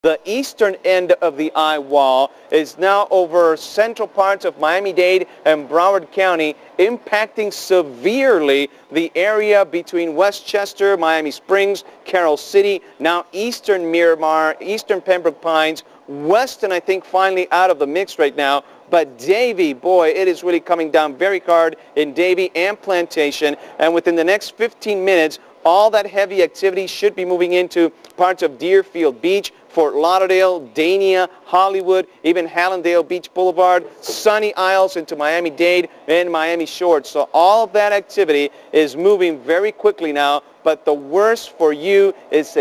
The eastern end of the eye wall is now over central parts of Miami-Dade and Broward County, impacting severely the area between Westchester, Miami Springs, Carroll City, now eastern Miramar, eastern Pembroke Pines, Weston, I think, finally out of the mix right now. But Davie, boy, it is really coming down very hard in Davie and Plantation. And within the next 15 minutes, all that heavy activity should be moving into parts of Deerfield Beach, Fort Lauderdale, Dania, Hollywood, even Hallandale Beach Boulevard, Sunny Isles into Miami-Dade and Miami Shores. So all of that activity is moving very quickly now. But the worst for you is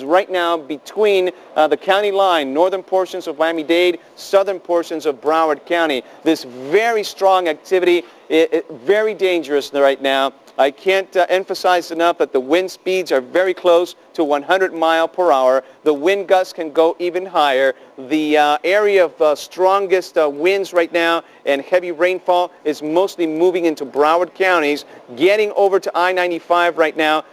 right now between the county line, northern portions of Miami-Dade, southern portions of Broward County. This very strong activity, very dangerous right now. I can't emphasize enough that the wind speeds are very close to 100 miles per hour. The wind gusts can go even higher. The area of strongest winds right now and heavy rainfall is mostly moving into Broward counties, getting over to I-95 right now.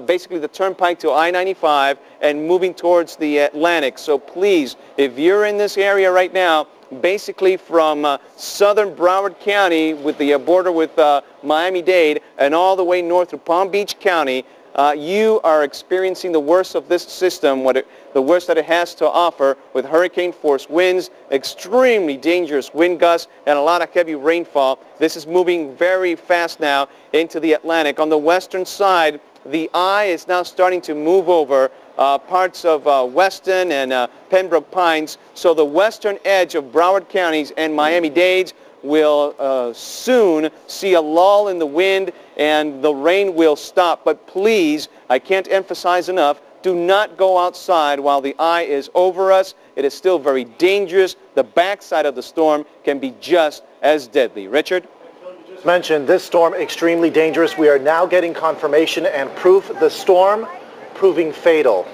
Basically the turnpike to I-95 and moving towards the Atlantic. So please, if you're in this area right now, basically from southern Broward County with the border with Miami-Dade and all the way north to Palm Beach County, you are experiencing the worst of this system, the worst that it has to offer, with hurricane-force winds, extremely dangerous wind gusts, and a lot of heavy rainfall. This is moving very fast now into the Atlantic. On the western side, the eye is now starting to move over parts of Weston and Pembroke Pines. So the western edge of Broward counties and Miami-Dade will soon see a lull in the wind and the rain will stop. But please, I can't emphasize enough, do not go outside while the eye is over us. It is still very dangerous. The backside of the storm can be just as deadly. Richard? Mentioned this storm extremely dangerous. We are now getting confirmation and proof the storm proving fatal.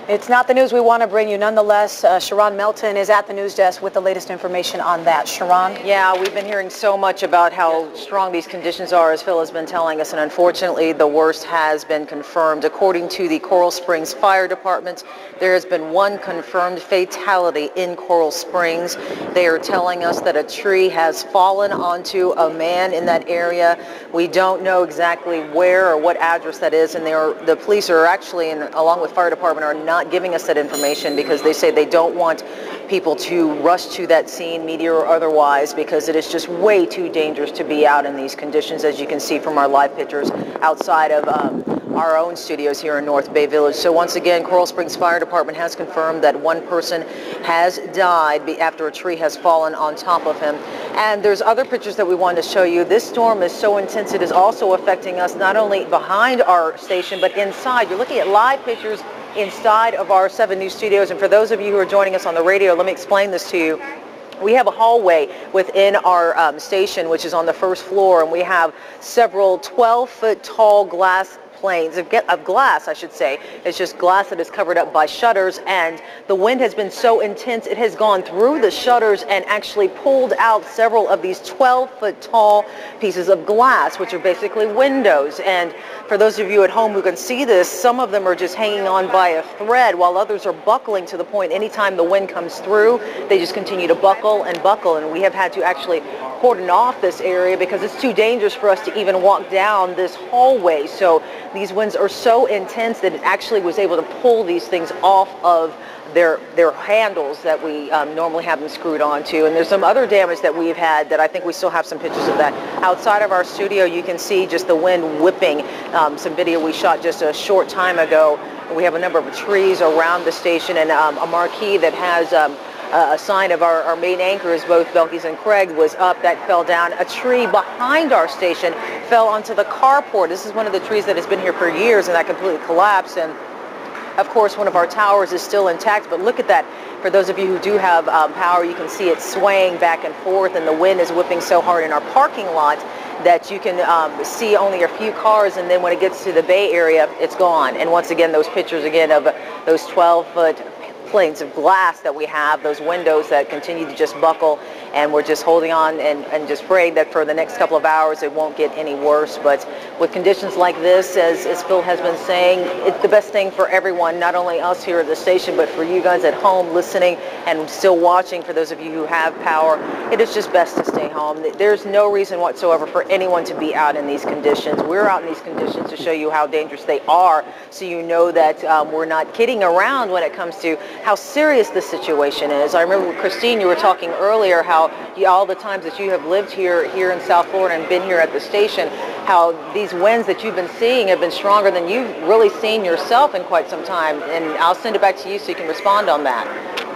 It's not the news we want to bring you. Nonetheless, Sharon Melton is at the news desk with the latest information on that. Sharon? Yeah, we've been hearing so much about how strong these conditions are, as Phil has been telling us, and unfortunately the worst has been confirmed. According to the Coral Springs Fire Department, there has been one confirmed fatality in Coral Springs. They are telling us that a tree has fallen onto a man in that area. We don't know exactly where or what address that is, and the police are actually, along with fire department, are not giving us that information because they say they don't want people to rush to that scene, media or otherwise, because it is just way too dangerous to be out in these conditions, as you can see from our live pictures outside of our own studios here in North Bay Village. So once again, Coral Springs Fire Department has confirmed that one person has died after a tree has fallen on top of him. And there's other pictures that we wanted to show you. This storm is so intense it is also affecting us not only behind our station but inside. You're looking at live pictures inside of our 7 News studios. And for those of you who are joining us on the radio, let me explain this to you. We have a hallway within our station, which is on the first floor, and we have several 12-foot tall glass planes of glass, I should say. It's just glass that is covered up by shutters, and the wind has been so intense it has gone through the shutters and actually pulled out several of these 12-foot tall pieces of glass, which are basically windows. And for those of you at home who can see this, some of them are just hanging on by a thread, while others are buckling to the point anytime the wind comes through, they just continue to buckle and buckle. And we have had to actually cordon off this area because it's too dangerous for us to even walk down this hallway. So these winds are so intense that it actually was able to pull these things off of their handles that we normally have them screwed onto. And there's some other damage that we've had that I think we still have some pictures of that. Outside of our studio, you can see just the wind whipping. Some video we shot just a short time ago. We have a number of trees around the station and a marquee that has a sign of our main anchors, both Belkys and Craig, was up. That fell down. A tree behind our station fell onto the carport. This is one of the trees that has been here for years, and that completely collapsed. And of course, one of our towers is still intact, but look at that. For those of you who do have power, you can see it swaying back and forth, and the wind is whipping so hard in our parking lot that you can see only a few cars, and then when it gets to the Bay Area, it's gone. And once again, those pictures again of those 12-foot planes of glass that we have, those windows that continue to just buckle, and we're just holding on and just praying that for the next couple of hours it won't get any worse. But with conditions like this, as Phil has been saying, it's the best thing for everyone, not only us here at the station, but for you guys at home listening and still watching, for those of you who have power. It is just best to stay home. There's no reason whatsoever for anyone to be out in these conditions. We're out in these conditions to show you how dangerous they are, so you know that we're not kidding around when it comes to how serious the situation is. I remember, Christine, you were talking earlier how all the times that you have lived here in South Florida and been here at the station, how these winds that you've been seeing have been stronger than you've really seen yourself in quite some time. And I'll send it back to you so you can respond on that.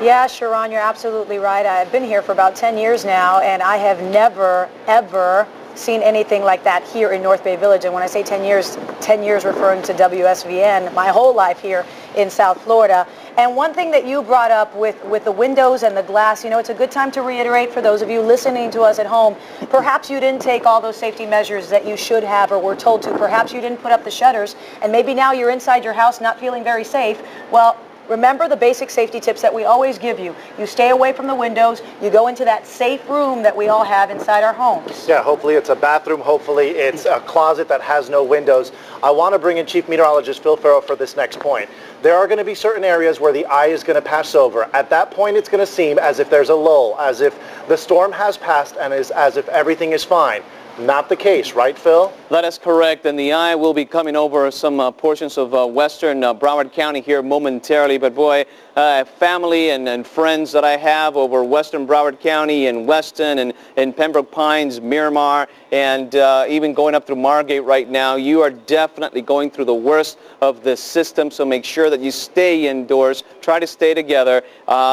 Yeah, Sharon, you're absolutely right. I've been here for about 10 years now, and I have never, ever seen anything like that here in North Bay Village. And when I say 10 years referring to WSVN, my whole life here in South Florida. And one thing that you brought up with the windows and the glass, you know, it's a good time to reiterate for those of you listening to us at home, perhaps you didn't take all those safety measures that you should have or were told to. Perhaps you didn't put up the shutters, and maybe now you're inside your house not feeling very safe. Well, remember the basic safety tips that we always give you. You stay away from the windows. You go into that safe room that we all have inside our homes. Yeah, hopefully it's a bathroom. Hopefully it's a closet that has no windows. I want to bring in Chief Meteorologist Phil Farrell for this next point. There are going to be certain areas where the eye is going to pass over. At that point, it's going to seem as if there's a lull, as if the storm has passed and as if everything is fine. Not the case, right, Phil? That is correct, and the eye will be coming over some portions of western Broward County here momentarily. But boy, family and friends that I have over western Broward County and Weston and Pembroke Pines, Miramar, and even going up through Margate right now, you are definitely going through the worst of this system, so make sure that you stay indoors. Try to stay together.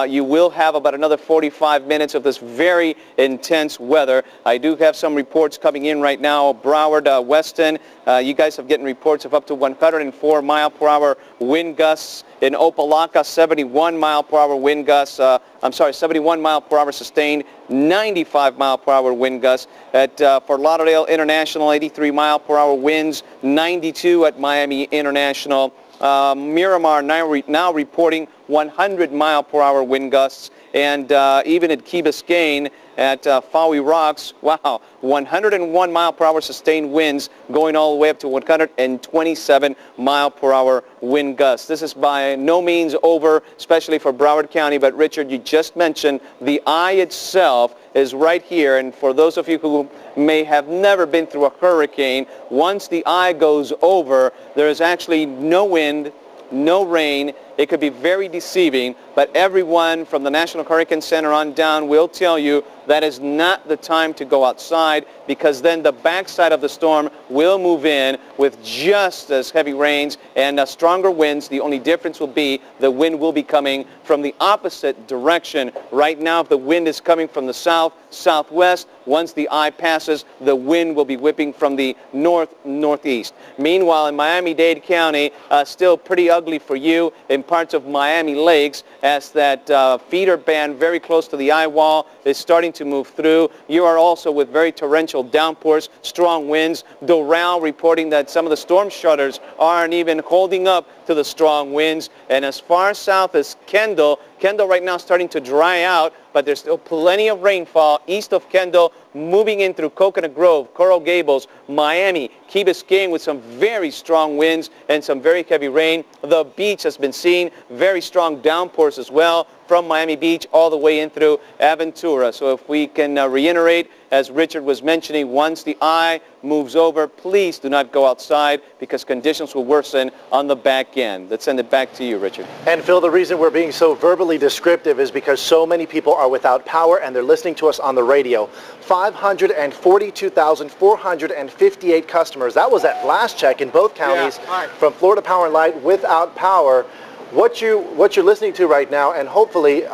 You will have about another 45 minutes of this very intense weather. I do have some reports coming in right now. Broward, Weston, you guys have getting reports of up to 104 mile per hour wind gusts. In Opelika, 71 mile per hour wind gusts. 71 mile per hour sustained, 95 mile per hour wind gusts. At Fort Lauderdale International, 83 mile per hour winds, 92 at Miami International. Miramar now reporting 100 mile per hour wind gusts. And even at Key Biscayne at Fowey Rocks, wow, 101 mile per hour sustained winds going all the way up to 127 mile per hour wind gusts. This is by no means over, especially for Broward County. But Richard, you just mentioned the eye itself is right here. And for those of you who may have never been through a hurricane, once the eye goes over, there is actually no wind, no rain. It could be very deceiving, but everyone from the National Hurricane Center on down will tell you that is not the time to go outside, because then the backside of the storm will move in with just as heavy rains and stronger winds. The only difference will be the wind will be coming from the opposite direction. Right now, if the wind is coming from the south, southwest, once the eye passes, the wind will be whipping from the northeast. Meanwhile, in Miami-Dade County, still pretty ugly for you in parts of Miami Lakes, as that feeder band very close to the eye wall is starting to move through. You are also with very torrential downpours, strong winds. Doral reporting that some of the storm shutters aren't even holding up to the strong winds. And as far south as Kendall right now starting to dry out, but there's still plenty of rainfall east of Kendall, moving in through Coconut Grove, Coral Gables, Miami, Key Biscayne with some very strong winds and some very heavy rain. The beach has been seen very strong downpours as well from Miami Beach all the way in through Aventura. So if we can reiterate, as Richard was mentioning, once the eye moves over, please do not go outside, because conditions will worsen on the back end. Let's send it back to you, Richard. And Phil, the reason we're being so verbally descriptive is because so many people are without power and they're listening to us on the radio. 542,458 customers. That was at last check in both counties, from Florida Power and Light without power. What you're listening to right now, and hopefully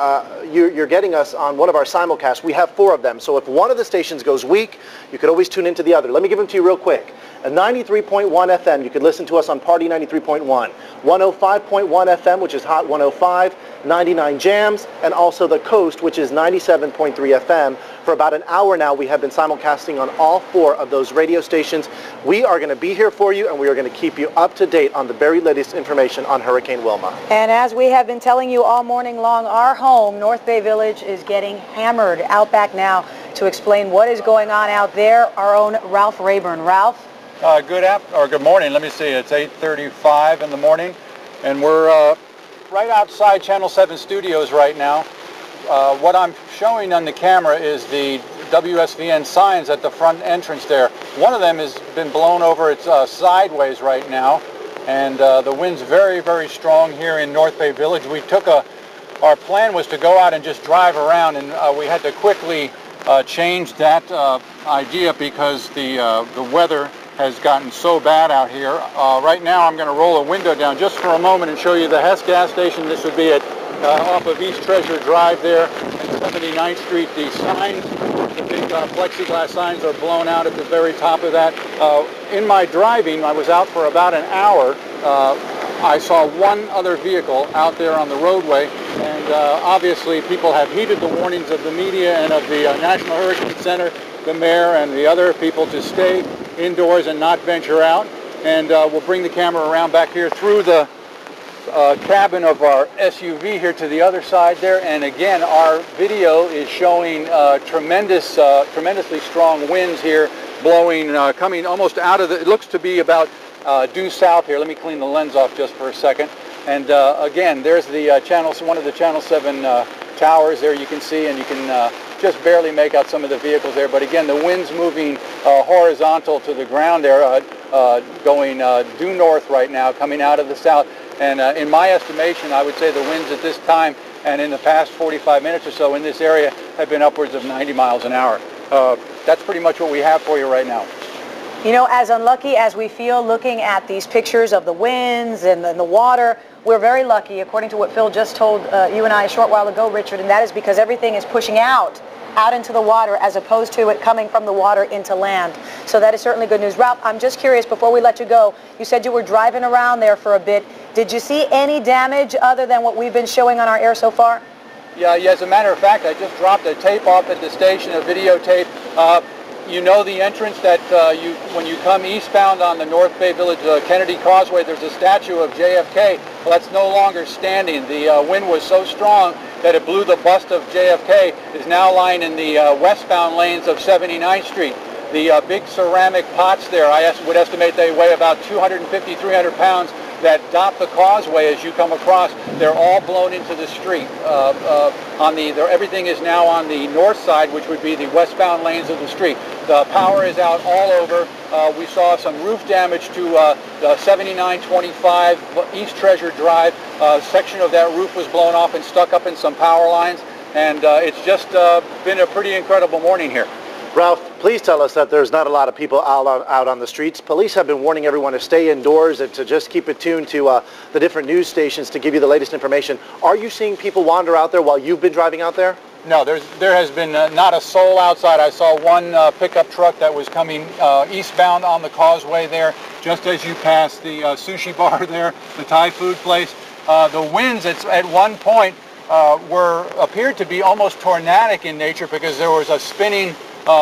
you're getting us on one of our simulcasts. We have 4 of them, so if one of the stations goes weak, you could always tune into the other. Let me give them to you real quick. A 93.1 FM, you could listen to us on Party 93.1. 105.1 FM, which is Hot 105, 99 Jams, and also the Coast, which is 97.3 FM. For about an hour now, we have been simulcasting on all 4 of those radio stations. We are going to be here for you, and we are going to keep you up to date on the very latest information on Hurricane Wilma. And as we have been telling you all morning long, our home, North Bay Village, is getting hammered. Out back now to explain what is going on out there, our own Ralph Rayburn. Ralph? Good morning. Let me see. It's 8:35 in the morning, and we're right outside Channel 7 studios right now. What I'm showing on the camera is the WSVN signs at the front entrance there. One of them has been blown over. It's sideways right now, and the wind's very, very strong here in North Bay Village. Our plan was to go out and just drive around, and we had to quickly change that idea because the weather has gotten so bad out here. Right now I'm going to roll a window down just for a moment and show you the Hess gas station. This would be off of East Treasure Drive there and 79th Street. The signs, the big plexiglass signs, are blown out at the very top of that. In my driving, I was out for about an hour. I saw one other vehicle out there on the roadway, and obviously people have heeded the warnings of the media and of the National Hurricane Center, the mayor, and the other people to stay indoors and not venture out. And we'll bring the camera around back here through the cabin of our SUV here to the other side there. And again, our video is showing tremendously strong winds here, blowing, coming almost out of it looks to be about due south here. Let me clean the lens off just for a second. And again, there's the one of the Channel 7 towers there you can see, and you can just barely make out some of the vehicles there. But again, the wind's moving horizontal to the ground there, going due north right now, coming out of the south. And in my estimation, I would say the winds at this time and in the past 45 minutes or so in this area have been upwards of 90 miles an hour. That's pretty much what we have for you right now. You know, as unlucky as we feel looking at these pictures of the winds and the water, we're very lucky, according to what Phil just told you and I a short while ago, Richard, and that is because everything is pushing out into the water as opposed to it coming from the water into land. So that is certainly good news. Ralph, I'm just curious, before we let you go, you said you were driving around there for a bit. Did you see any damage other than what we've been showing on our air so far? Yeah, as a matter of fact, I just dropped a tape off at the station, a videotape. You know the entrance that when you come eastbound on the North Bay Village Kennedy Causeway, there's a statue of JFK. Well, that's no longer standing. The wind was so strong that it blew the bust of JFK. Is now lying in the westbound lanes of 79th Street. The big ceramic pots there, I would estimate they weigh about 250, 300 pounds, that dot the causeway as you come across. They're all blown into the street. Everything is now on the north side, which would be the westbound lanes of the street. The power is out all over. We saw some roof damage to the 7925 East Treasure Drive. A section of that roof was blown off and stuck up in some power lines. And it's just been a pretty incredible morning here. Ralph, please tell us that there's not a lot of people out on the streets. Police have been warning everyone to stay indoors and to just keep it tuned to the different news stations to give you the latest information. Are you seeing people wander out there while you've been driving out there? No, there has been not a soul outside. I saw one pickup truck that was coming eastbound on the causeway there, just as you pass the sushi bar there, the Thai food place. The winds at one point appeared to be almost tornadic in nature because there was a spinning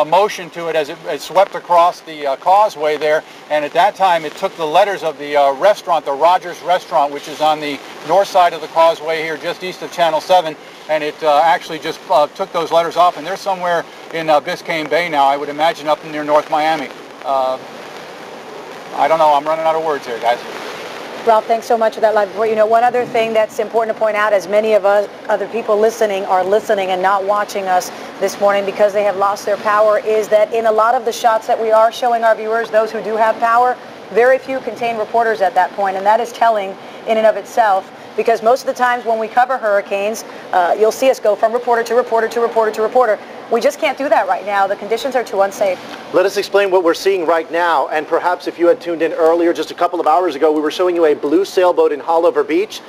motion to it as it swept across the causeway there, and at that time it took the letters of the restaurant, the Rogers Restaurant, which is on the north side of the causeway here just east of Channel 7, and it actually just took those letters off, and they're somewhere in Biscayne Bay now, I would imagine up near North Miami. I don't know, I'm running out of words here, guys. Ralph, thanks so much for that live report. You know, one other thing that's important to point out, as many of us, other people listening are listening and not watching us this morning because they have lost their power, is that in a lot of the shots that we are showing our viewers, those who do have power, very few contain reporters at that point, and that is telling in and of itself, because most of the times when we cover hurricanes, you'll see us go from reporter to reporter to reporter to reporter. We just can't do that right now. The conditions are too unsafe. Let us explain what we're seeing right now, and perhaps if you had tuned in earlier, just a couple of hours ago, we were showing you a blue sailboat in Haulover Beach.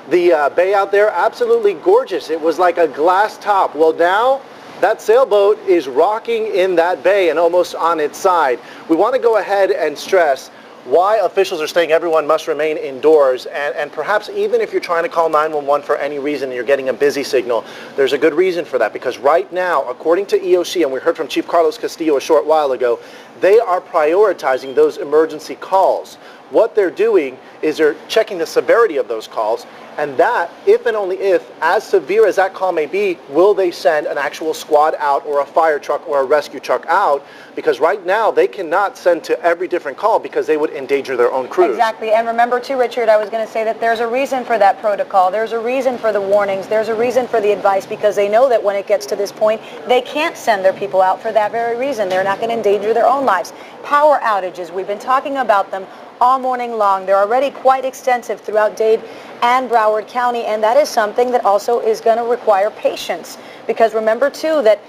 The bay out there, absolutely gorgeous. It was like a glass top. Well, now that sailboat is rocking in that bay and almost on its side. We want to go ahead and stress why officials are saying everyone must remain indoors, and perhaps even if you're trying to call 911 for any reason and you're getting a busy signal, there's a good reason for that, because right now, according to EOC, and we heard from Chief Carlos Castillo a short while ago, they are prioritizing those emergency calls. what they're doing is they're checking the severity of those calls, and that, if and only if, as severe as that call may be, will they send an actual squad out or a fire truck or a rescue truck out, because right now they cannot send to every different call because they would endanger their own crews. Exactly, and remember too, Richard, I was going to say that there's a reason for that protocol, there's a reason for the warnings, there's a reason for the advice, because they know that when it gets to this point, they can't send their people out for that very reason. They're not going to endanger their own lives. Power outages, we've been talking about them all morning long. They're already quite extensive throughout Dade and Broward County, and that is something that also is going to require patience, because remember too that,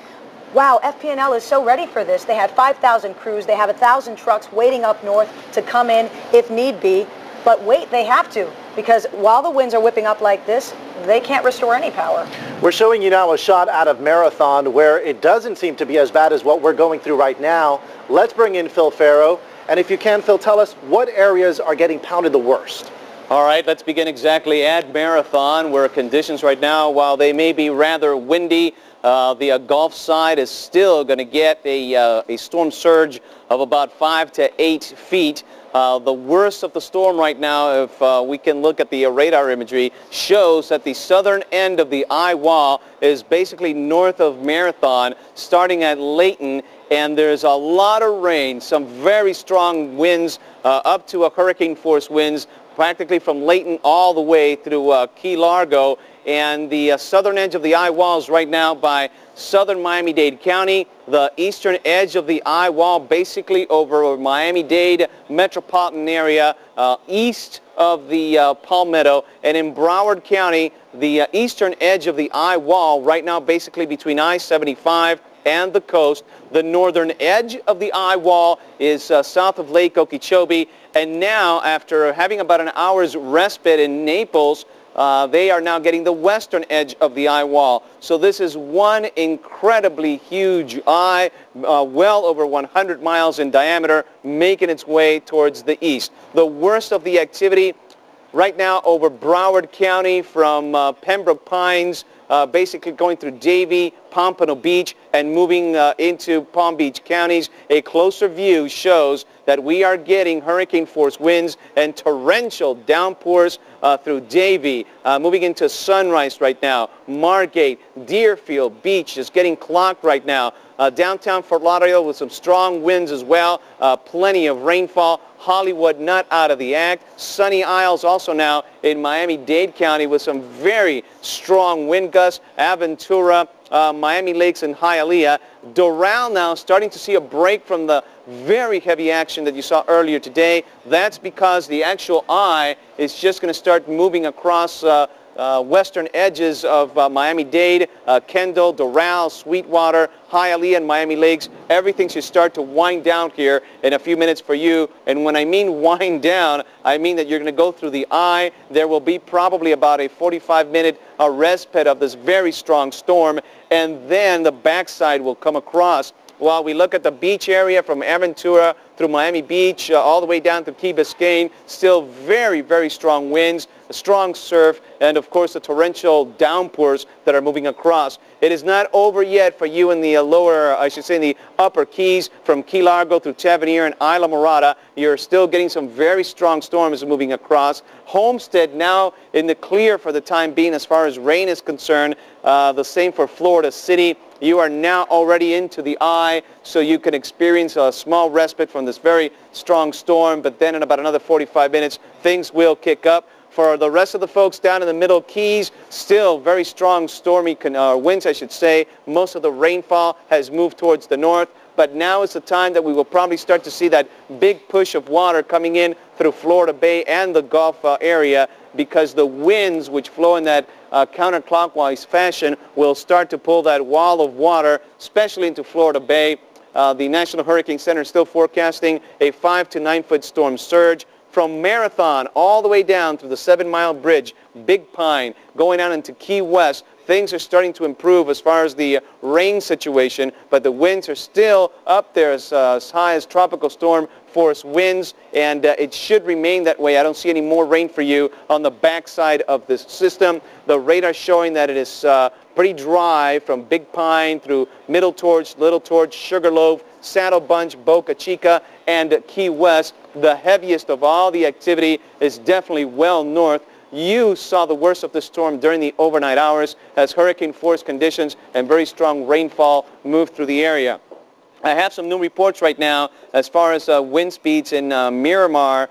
wow, FP&L is so ready for this. They have 5,000 crews, they have 1,000 trucks waiting up north to come in if need be, but wait, they have to, because while the winds are whipping up like this, they can't restore any power. We're showing you now a shot out of Marathon where it doesn't seem to be as bad as what we're going through right now. Let's bring in Phil Farrow. And if you can, Phil, tell us what areas are getting pounded the worst. All right, let's begin exactly at Marathon, where conditions right now, while they may be rather windy, the Gulf side is still going to get a storm surge of about 5 to 8 feet. The worst of the storm right now, if we can look at the radar imagery, shows that the southern end of the eye wall is basically north of Marathon, starting at Layton, and there's a lot of rain, some very strong winds, up to a hurricane force winds, practically from Layton all the way through Key Largo. And the southern edge of the eye wall is right now by southern Miami-Dade County, the eastern edge of the eye wall basically over Miami-Dade metropolitan area, east of the Palmetto, and in Broward County, the eastern edge of the eye wall right now basically between I-75 and the coast. The northern edge of the eye wall is south of Lake Okeechobee, and now after having about an hour's respite in Naples, they are now getting the western edge of the eye wall. So this is one incredibly huge eye, well over 100 miles in diameter, making its way towards the east. The worst of the activity right now over Broward County from Pembroke Pines, basically going through Davie, Pompano Beach, and moving into Palm Beach counties. A closer view shows that we are getting hurricane force winds and torrential downpours through Davie, moving into Sunrise right now. Margate, Deerfield Beach is getting clocked right now. Downtown Fort Lauderdale with some strong winds as well, plenty of rainfall. Hollywood not out of the act. Sunny Isles also now in Miami-Dade County with some very strong wind gusts. Aventura, Miami Lakes and Hialeah. Doral now starting to see a break from the very heavy action that you saw earlier today. That's because the actual eye is just going to start moving across western edges of Miami-Dade, Kendall, Doral, Sweetwater, Hialeah, and Miami Lakes. Everything should start to wind down here in a few minutes for you. And when I mean wind down, I mean that you're going to go through the eye. There will be probably about a 45-minute respite of this very strong storm, and then the backside will come across. While we look at the beach area from Aventura through Miami Beach, all the way down to Key Biscayne, still very, very strong winds, a strong surf, and of course the torrential downpours that are moving across. It is not over yet for you in the lower, I should say in the upper Keys from Key Largo through Tavernier and Isla Morada. You're still getting some very strong storms moving across. Homestead now in the clear for the time being as far as rain is concerned. The same for Florida City. You are now already into the eye, so you can experience a small respite from this very strong storm, but then in about another 45 minutes, things will kick up. For the rest of the folks down in the middle Keys, still very strong stormy winds, I should say. Most of the rainfall has moved towards the north, but now is the time that we will probably start to see that big push of water coming in through Florida Bay and the Gulf area, because the winds which flow in that counterclockwise fashion will start to pull that wall of water, especially into Florida Bay. The National Hurricane Center is still forecasting a 5 to 9 foot storm surge. From Marathon all the way down through the 7 Mile Bridge, Big Pine, going out into Key West, things are starting to improve as far as the rain situation, but the winds are still up there as high as tropical storm force winds, and it should remain that way. I don't see any more rain for you on the backside of this system. The radar showing that it is pretty dry from Big Pine through Middle Torch, Little Torch, Sugarloaf, Saddle Bunch, Boca Chica, and Key West. The heaviest of all the activity is definitely well north. You saw the worst of the storm during the overnight hours as hurricane force conditions and very strong rainfall moved through the area. I have some new reports right now as far as wind speeds in Miramar.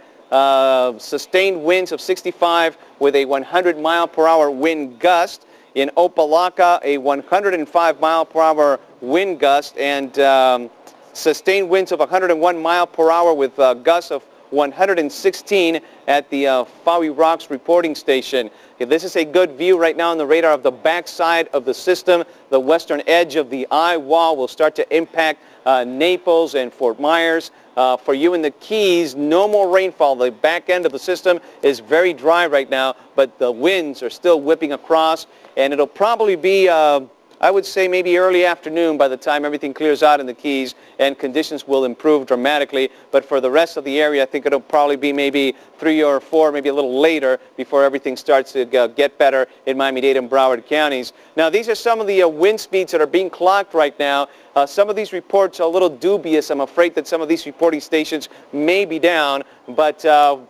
Sustained winds of 65 with a 100-mile-per-hour wind gust. In Opelika, a 105-mile-per-hour wind gust, and sustained winds of 101 mile per hour with gusts of 116 at the Fowey Rocks reporting station. Okay, this is a good view right now on the radar of the backside of the system. The western edge of the eye wall will start to impact Naples and Fort Myers. For you in the Keys, no more rainfall. The back end of the system is very dry right now, but the winds are still whipping across, and it'll probably be I would say maybe early afternoon by the time everything clears out in the Keys, and conditions will improve dramatically. But for the rest of the area, I think it'll probably be maybe 3 or 4, maybe a little later before everything starts to get better in Miami-Dade and Broward counties. Now, these are some of the wind speeds that are being clocked right now. Some of these reports are a little dubious. I'm afraid that some of these reporting stations may be down, but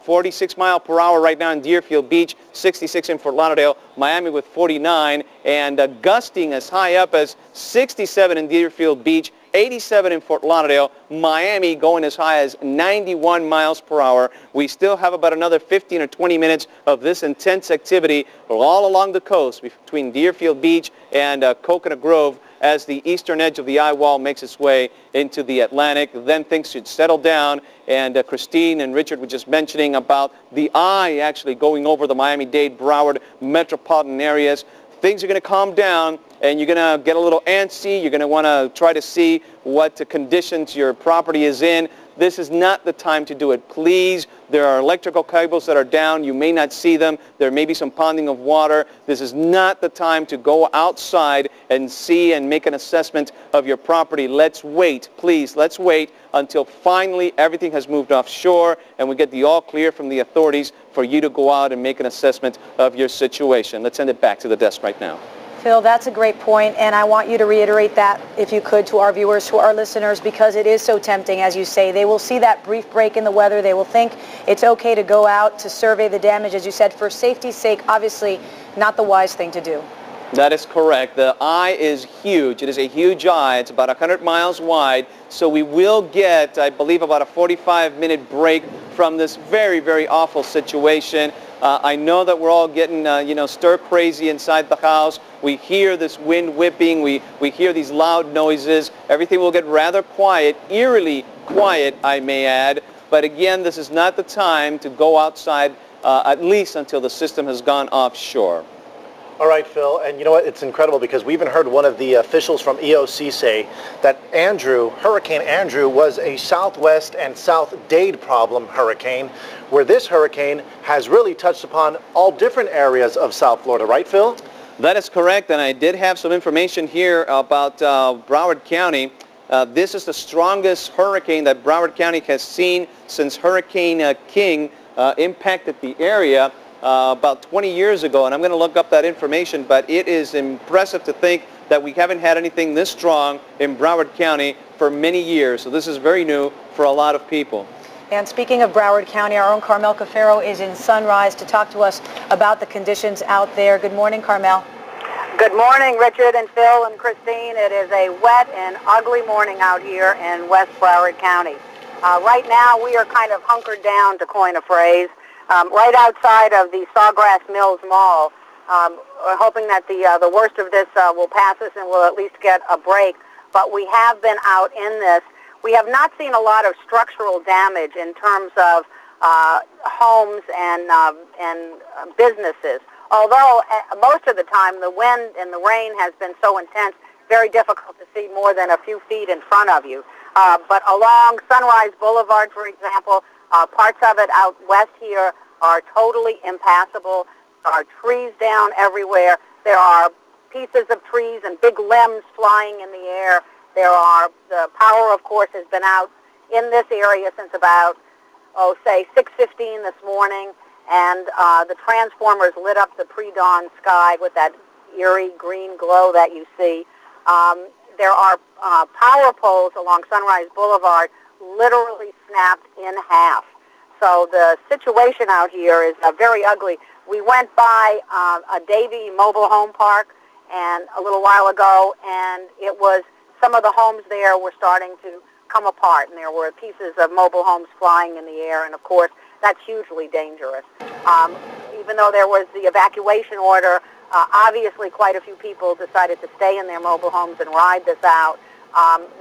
46 mile per hour right now in Deerfield Beach, 66 in Fort Lauderdale, Miami with 49, and gusting as high up as 67 in Deerfield Beach, 87 in Fort Lauderdale, Miami going as high as 91 miles per hour. We still have about another 15 or 20 minutes of this intense activity all along the coast between Deerfield Beach and Coconut Grove as the eastern edge of the eye wall makes its way into the Atlantic. Then things should settle down, and Christine and Richard were just mentioning about the eye actually going over the Miami-Dade, Broward metropolitan areas. Things are going to calm down, and you're going to get a little antsy. You're going to want to try to see what conditions your property is in. This is not the time to do it. Please, there are electrical cables that are down. You may not see them. There may be some ponding of water. This is not the time to go outside and see and make an assessment of your property. Let's wait. Please, let's wait until finally everything has moved offshore and we get the all clear from the authorities for you to go out and make an assessment of your situation. Let's send it back to the desk right now. Phil, that's a great point, and I want you to reiterate that, if you could, to our viewers, to our listeners, because it is so tempting, as you say. They will see that brief break in the weather. They will think it's okay to go out to survey the damage, as you said, for safety's sake. Obviously, not the wise thing to do. That is correct. The eye is huge. It is a huge eye. It's about 100 miles wide. So we will get, I believe, about a 45-minute break from this very, very awful situation. I know that we're all getting, stir crazy inside the house. We hear this wind whipping. We hear these loud noises. Everything will get rather quiet, eerily quiet, I may add. But again, this is not the time to go outside, at least until the system has gone offshore. All right, Phil, and you know what? It's incredible because we even heard one of the officials from EOC say that Hurricane Andrew was a southwest and South Dade problem hurricane, where this hurricane has really touched upon all different areas of South Florida, right, Phil? That is correct, and I did have some information here about Broward County. This is the strongest hurricane that Broward County has seen since Hurricane King impacted the area about 20 years ago, and I'm going to look up that information, but it is impressive to think that we haven't had anything this strong in Broward County for many years. So this is very new for a lot of people. And speaking of Broward County, our own Carmel Cafaro is in Sunrise to talk to us about the conditions out there. Good morning, Carmel. Good morning, Richard and Phil and Christine. It is a wet and ugly morning out here in West Broward County. Right now, we are kind of hunkered down, to coin a phrase, right outside of the Sawgrass Mills Mall. We're hoping that the worst of this will pass us and we'll at least get a break. But we have been out in this. We have not seen a lot of structural damage in terms of homes and businesses. Although most of the time the wind and the rain has been so intense, very difficult to see more than a few feet in front of you. But along Sunrise Boulevard, for example, parts of it out west here are totally impassable. There are trees down everywhere. There are pieces of trees and big limbs flying in the air. The power, of course, has been out in this area since about, say 6:15 this morning, and the transformers lit up the pre-dawn sky with that eerie green glow that you see. There are power poles along Sunrise Boulevard literally snapped in half. So the situation out here is very ugly. We went by a Davie mobile home park and a little while ago, and it was some of the homes there were starting to come apart, and there were pieces of mobile homes flying in the air, and of course that's hugely dangerous. Even though there was the evacuation order, obviously quite a few people decided to stay in their mobile homes and ride this out.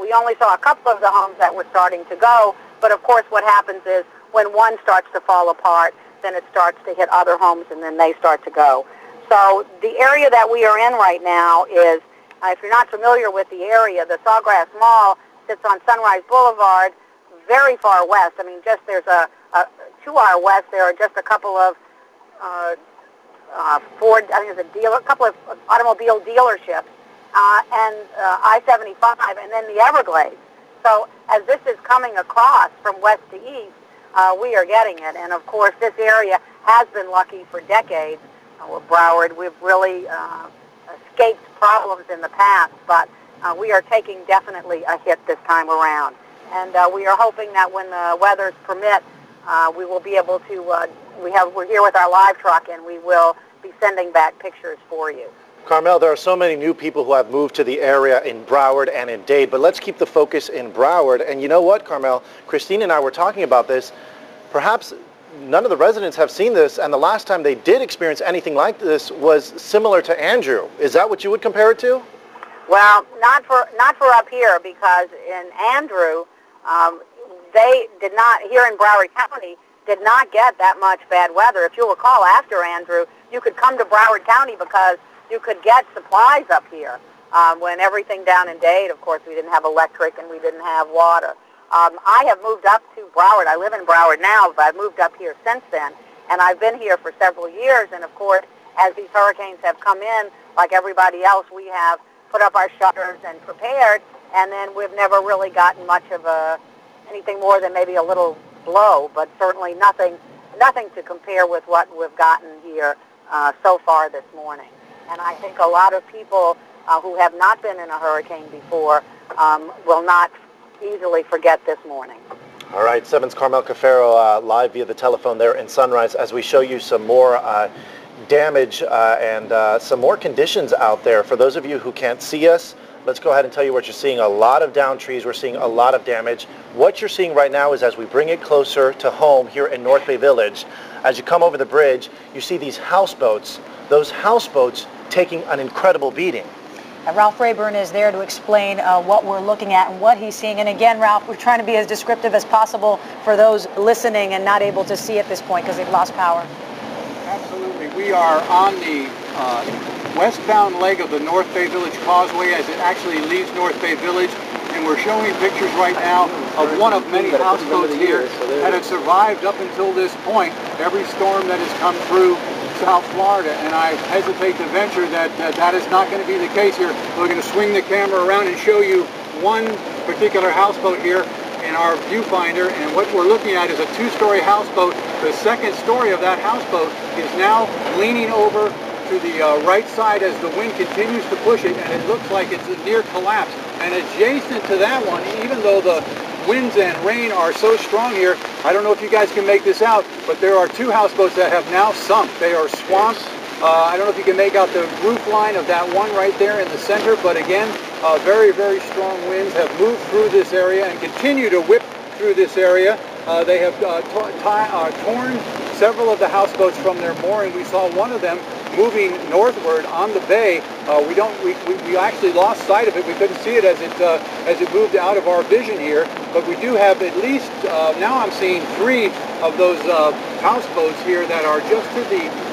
We only saw a couple of the homes that were starting to go, but of course what happens is when one starts to fall apart, then it starts to hit other homes and then they start to go. So the area that we are in right now is, if you're not familiar with the area, the Sawgrass Mall sits on Sunrise Boulevard, very far west. I mean, just there's a 2-hour west, there are just a couple of Ford, I think there's a couple of automobile dealerships, and I-75, and then the Everglades. So as this is coming across from west to east, we are getting it. And of course, this area has been lucky for decades. With Broward, we've really escaped problems in the past, but we are taking definitely a hit this time around. And we are hoping that when the weathers permit, we will be able to, we're here with our live truck, and we will be sending back pictures for you. Carmel, there are so many new people who have moved to the area in Broward and in Dade, but let's keep the focus in Broward. And you know what, Carmel? Christine and I were talking about this. Perhaps none of the residents have seen this, and the last time they did experience anything like this was similar to Andrew. Is that what you would compare it to? Well, not for up here, because in Andrew, they did not, here in Broward County, did not get that much bad weather. If you'll recall, after Andrew, you could come to Broward County because you could get supplies up here. When everything down in Dade, of course, we didn't have electric and we didn't have water. I have moved up to Broward. I live in Broward now, but I've moved up here since then, and I've been here for several years. And of course, as these hurricanes have come in, like everybody else, we have put up our shutters and prepared, and then we've never really gotten much of anything more than maybe a little blow, but certainly nothing to compare with what we've gotten here so far this morning. And I think a lot of people who have not been in a hurricane before will not easily forget this morning. All right, 7's Carmel Cafaro live via the telephone there in Sunrise as we show you some more damage and some more conditions out there. For those of you who can't see us, let's go ahead and tell you what you're seeing. A lot of downed trees. We're seeing a lot of damage. What you're seeing right now is as we bring it closer to home here in North Bay Village, as you come over the bridge, you see these houseboats. Those houseboats taking an incredible beating. Ralph Rayburn is there to explain what we're looking at and what he's seeing. And again, Ralph, we're trying to be as descriptive as possible for those listening and not able to see at this point because they've lost power. Absolutely. We are on the westbound leg of the North Bay Village Causeway as it actually leaves North Bay Village. And we're showing pictures right now of one of many houseboats here that have survived up until this point, every storm that has come through South Florida, and I hesitate to venture that that is not going to be the case here. We're going to swing the camera around and show you one particular houseboat here in our viewfinder, and what we're looking at is a 2-story houseboat. The second story of that houseboat is now leaning over to the right side as the wind continues to push it, and it looks like it's a near collapse. And adjacent to that one, even though the winds and rain are so strong here, I don't know if you guys can make this out, but there are 2 houseboats that have now sunk. They are swamped. I don't know if you can make out the roof line of that one right there in the center, but again, very, very strong winds have moved through this area and continue to whip through this area. They have torn several of the houseboats from their mooring. We saw one of them moving northward on the bay. We actually lost sight of it. We couldn't see it as it moved out of our vision here. But we do have at least now I'm seeing 3 of those houseboats here that are just to the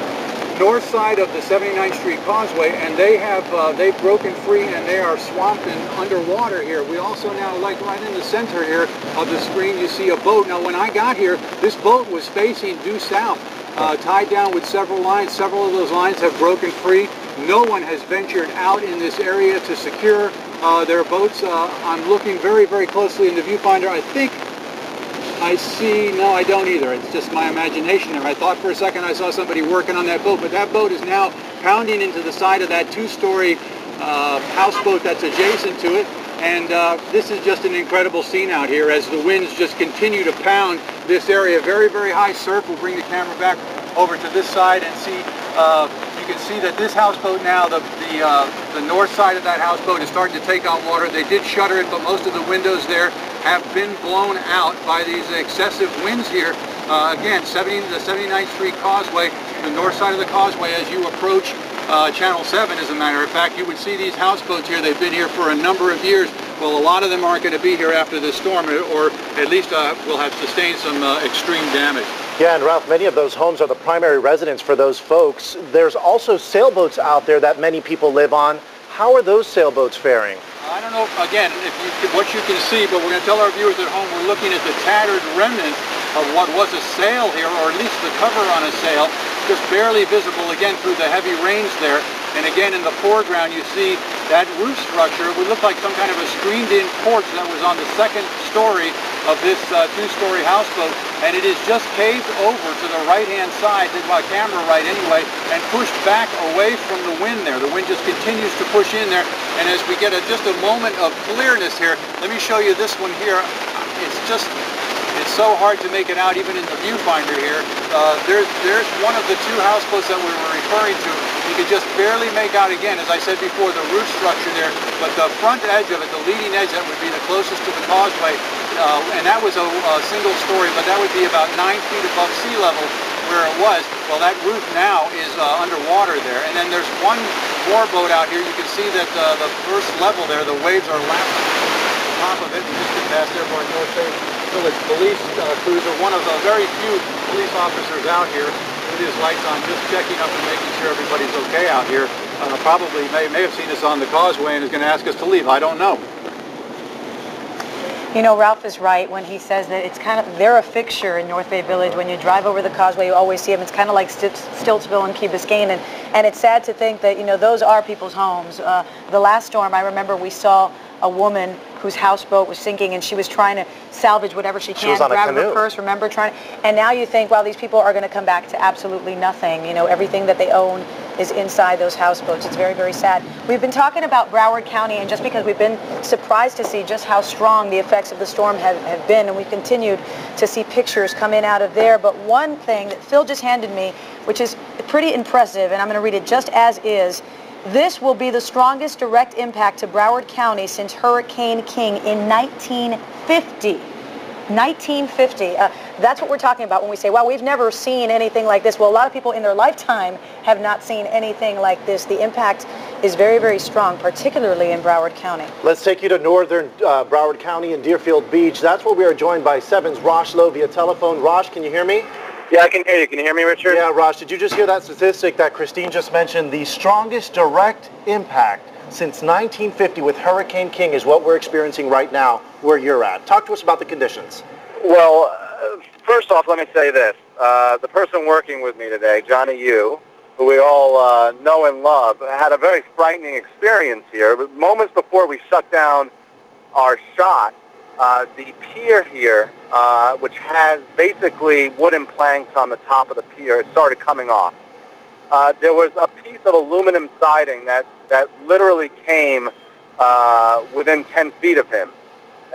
north side of the 79th Street Causeway, and they've broken free and they are swamped and underwater here. We also now, like right in the center here of the screen, you see a boat. Now when I got here, this boat was facing due south, tied down with several lines. Several of those lines have broken free. No one has ventured out in this area to secure their boats. I'm looking very, very closely in the viewfinder. I think I see, no, I don't either. It's just my imagination there. I thought for a second I saw somebody working on that boat, but that boat is now pounding into the side of that two-story houseboat that's adjacent to it. And this is just an incredible scene out here as the winds just continue to pound this area. Very, very high surf. We'll bring the camera back over to this side and see, you can see that this houseboat now, the north side of that houseboat is starting to take on water. They did shutter it, but most of the windows there have been blown out by these excessive winds here. Again, the 79th Street Causeway, the north side of the causeway as you approach Channel 7, as a matter of fact, you would see these houseboats here. They've been here for a number of years. Well, a lot of them aren't going to be here after this storm, or at least will have sustained some extreme damage. Yeah, and Ralph, many of those homes are the primary residence for those folks. There's also sailboats out there that many people live on. How are those sailboats faring? I don't know, again, what you can see, but we're going to tell our viewers at home we're looking at the tattered remnants of what was a sail here, or at least the cover on a sail, just barely visible again through the heavy rains there. And again, in the foreground, you see that roof structure. It would look like some kind of a screened-in porch that was on the second story of this two-story houseboat, and it is just caved over to the right-hand side, to my camera right anyway, and pushed back away from the wind there. The wind just continues to push in there, and as we get just a moment of clearness here, let me show you this one here. It's so hard to make it out even in the viewfinder here. There's one of the two houseboats that we were referring to. You could just barely make out, again, as I said before, the roof structure there, but the front edge of it, the leading edge that would be the closest to the causeway, and that was a single story, but that would be about 9 feet above sea level where it was. Well, that roof now is underwater there. And then there's one more boat out here. You can see that the first level there, the waves are lapping on top of it. We just get past Airborne North Bay Village police cruiser, one of the very few police officers out here with his lights on, just checking up and making sure everybody's okay out here. Probably may have seen us on the causeway and is going to ask us to leave. I don't know. You know, Ralph is right when he says that it's kind of, they're a fixture in North Bay Village. When you drive over the causeway, you always see them. It's kind of like Stiltsville and Key Biscayne, and it's sad to think that, you know, those are people's homes. The last storm, I remember we saw a woman whose houseboat was sinking, and she was trying to salvage whatever she can, grab her purse, remember, and now you think, well, these people are going to come back to absolutely nothing. You know, everything that they own is inside those houseboats. It's very, very sad. We've been talking about Broward County, and just because we've been surprised to see just how strong the effects of the storm have been, and we've continued to see pictures come in out of there. But one thing that Phil just handed me, which is pretty impressive, and I'm going to read it just as is. This will be the strongest direct impact to Broward County since Hurricane King in 1950. 1950. That's what we're talking about when we say, well, we've never seen anything like this. Well, a lot of people in their lifetime have not seen anything like this. The impact is very, very strong, particularly in Broward County. Let's take you to northern Broward County and Deerfield Beach. That's where we are joined by 7's Rosh Lowe via telephone. Rosh, can you hear me? Yeah, I can hear you. Can you hear me, Richard? Yeah, Rosh, did you just hear that statistic that Christine just mentioned? The strongest direct impact since 1950 with Hurricane King is what we're experiencing right now where you're at. Talk to us about the conditions. Well, first off, let me say this. The person working with me today, Johnny Yu, who we all know and love, had a very frightening experience here. But moments before we shut down our shot, the pier here, which has basically wooden planks on the top of the pier, it started coming off. There was a piece of aluminum siding that literally came within 10 feet of him.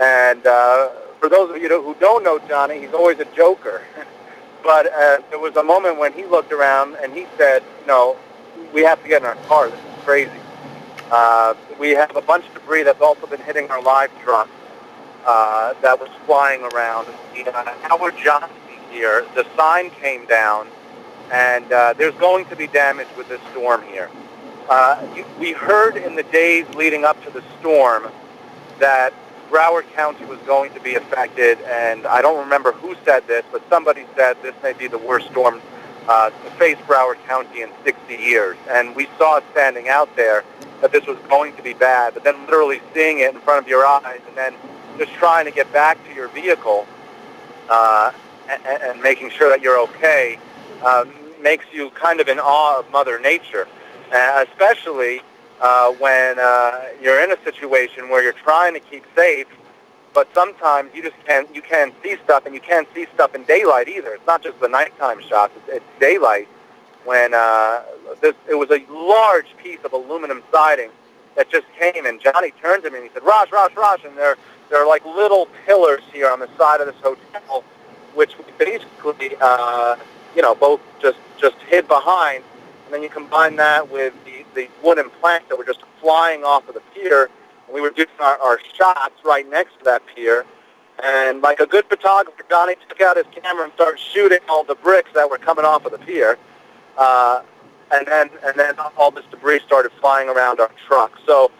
And for those of you who don't know Johnny, he's always a joker. But there was a moment when he looked around and he said, no, we have to get in our car. This is crazy. We have a bunch of debris that's also been hitting our live truck that was flying around. Howard Johnson here, the sign came down, and there's going to be damage with this storm here. We heard in the days leading up to the storm that Broward County was going to be affected, and I don't remember who said this, but somebody said this may be the worst storm to face Broward County in 60 years. And we saw it standing out there that this was going to be bad, but then literally seeing it in front of your eyes and then just trying to get back to your vehicle and making sure that you're okay makes you kind of in awe of Mother Nature, especially when you're in a situation where you're trying to keep safe but sometimes you can't see stuff, and you can't see stuff in daylight either. It's not just the nighttime shots; it's daylight. When it was a large piece of aluminum siding that just came, and Johnny turned to me and he said, "Raj, Raj, Raj," and there are like little pillars here on the side of this hotel, which we basically, both just hid behind. And then you combine that with the wooden planks that were just flying off of the pier. And we were doing our shots right next to that pier. And like a good photographer, Johnny took out his camera and started shooting all the bricks that were coming off of the pier. And then all this debris started flying around our truck. So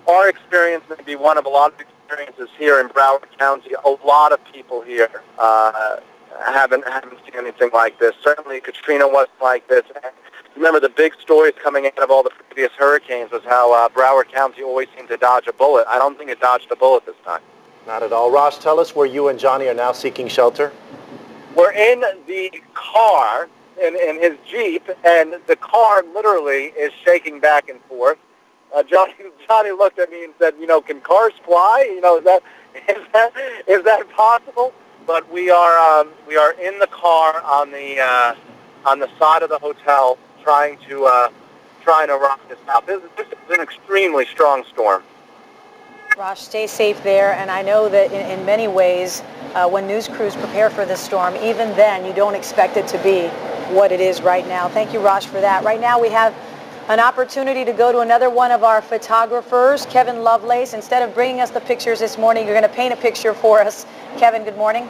our experience may be one of a lot of experiences here in Broward County. A lot of people here haven't seen anything like this. Certainly Katrina wasn't like this. Remember, the big stories coming out of all the previous hurricanes was how Broward County always seemed to dodge a bullet. I don't think it dodged a bullet this time. Not at all. Ross, tell us where you and Johnny are now seeking shelter. We're in the car, in his Jeep, and the car literally is shaking back and forth. Johnny looked at me and said, "Can cars fly? Is that possible?" But we are in the car on the side of the hotel, trying to rock this out. This is an extremely strong storm. Rosh, stay safe there, and I know that in many ways, when news crews prepare for this storm, even then you don't expect it to be what it is right now. Thank you, Rosh, for that. Right now we have an opportunity to go to another one of our photographers, Kevin Lovelace. Instead of bringing us the pictures this morning, you're going to paint a picture for us. Kevin, good morning.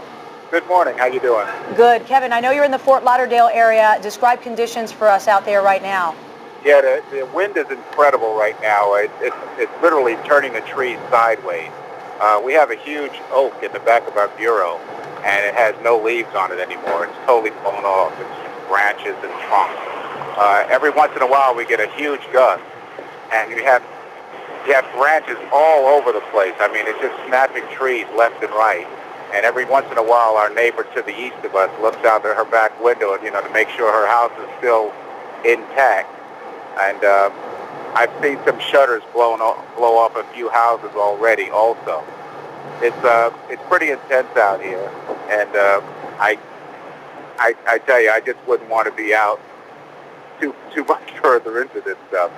Good morning. How you doing? Good. Kevin, I know you're in the Fort Lauderdale area. Describe conditions for us out there right now. Yeah, the wind is incredible right now. It's literally turning the trees sideways. We have a huge oak in the back of our bureau, and it has no leaves on it anymore. It's totally blown off. It's branches and trunks. Every once in a while, we get a huge gust, and you have branches all over the place. I mean, it's just snapping trees left and right. And every once in a while, our neighbor to the east of us looks out her back window, to make sure her house is still intact. And I've seen some shutters blow off a few houses already. Also, it's pretty intense out here, and I tell you, I just wouldn't want to be out too much further into this stuff.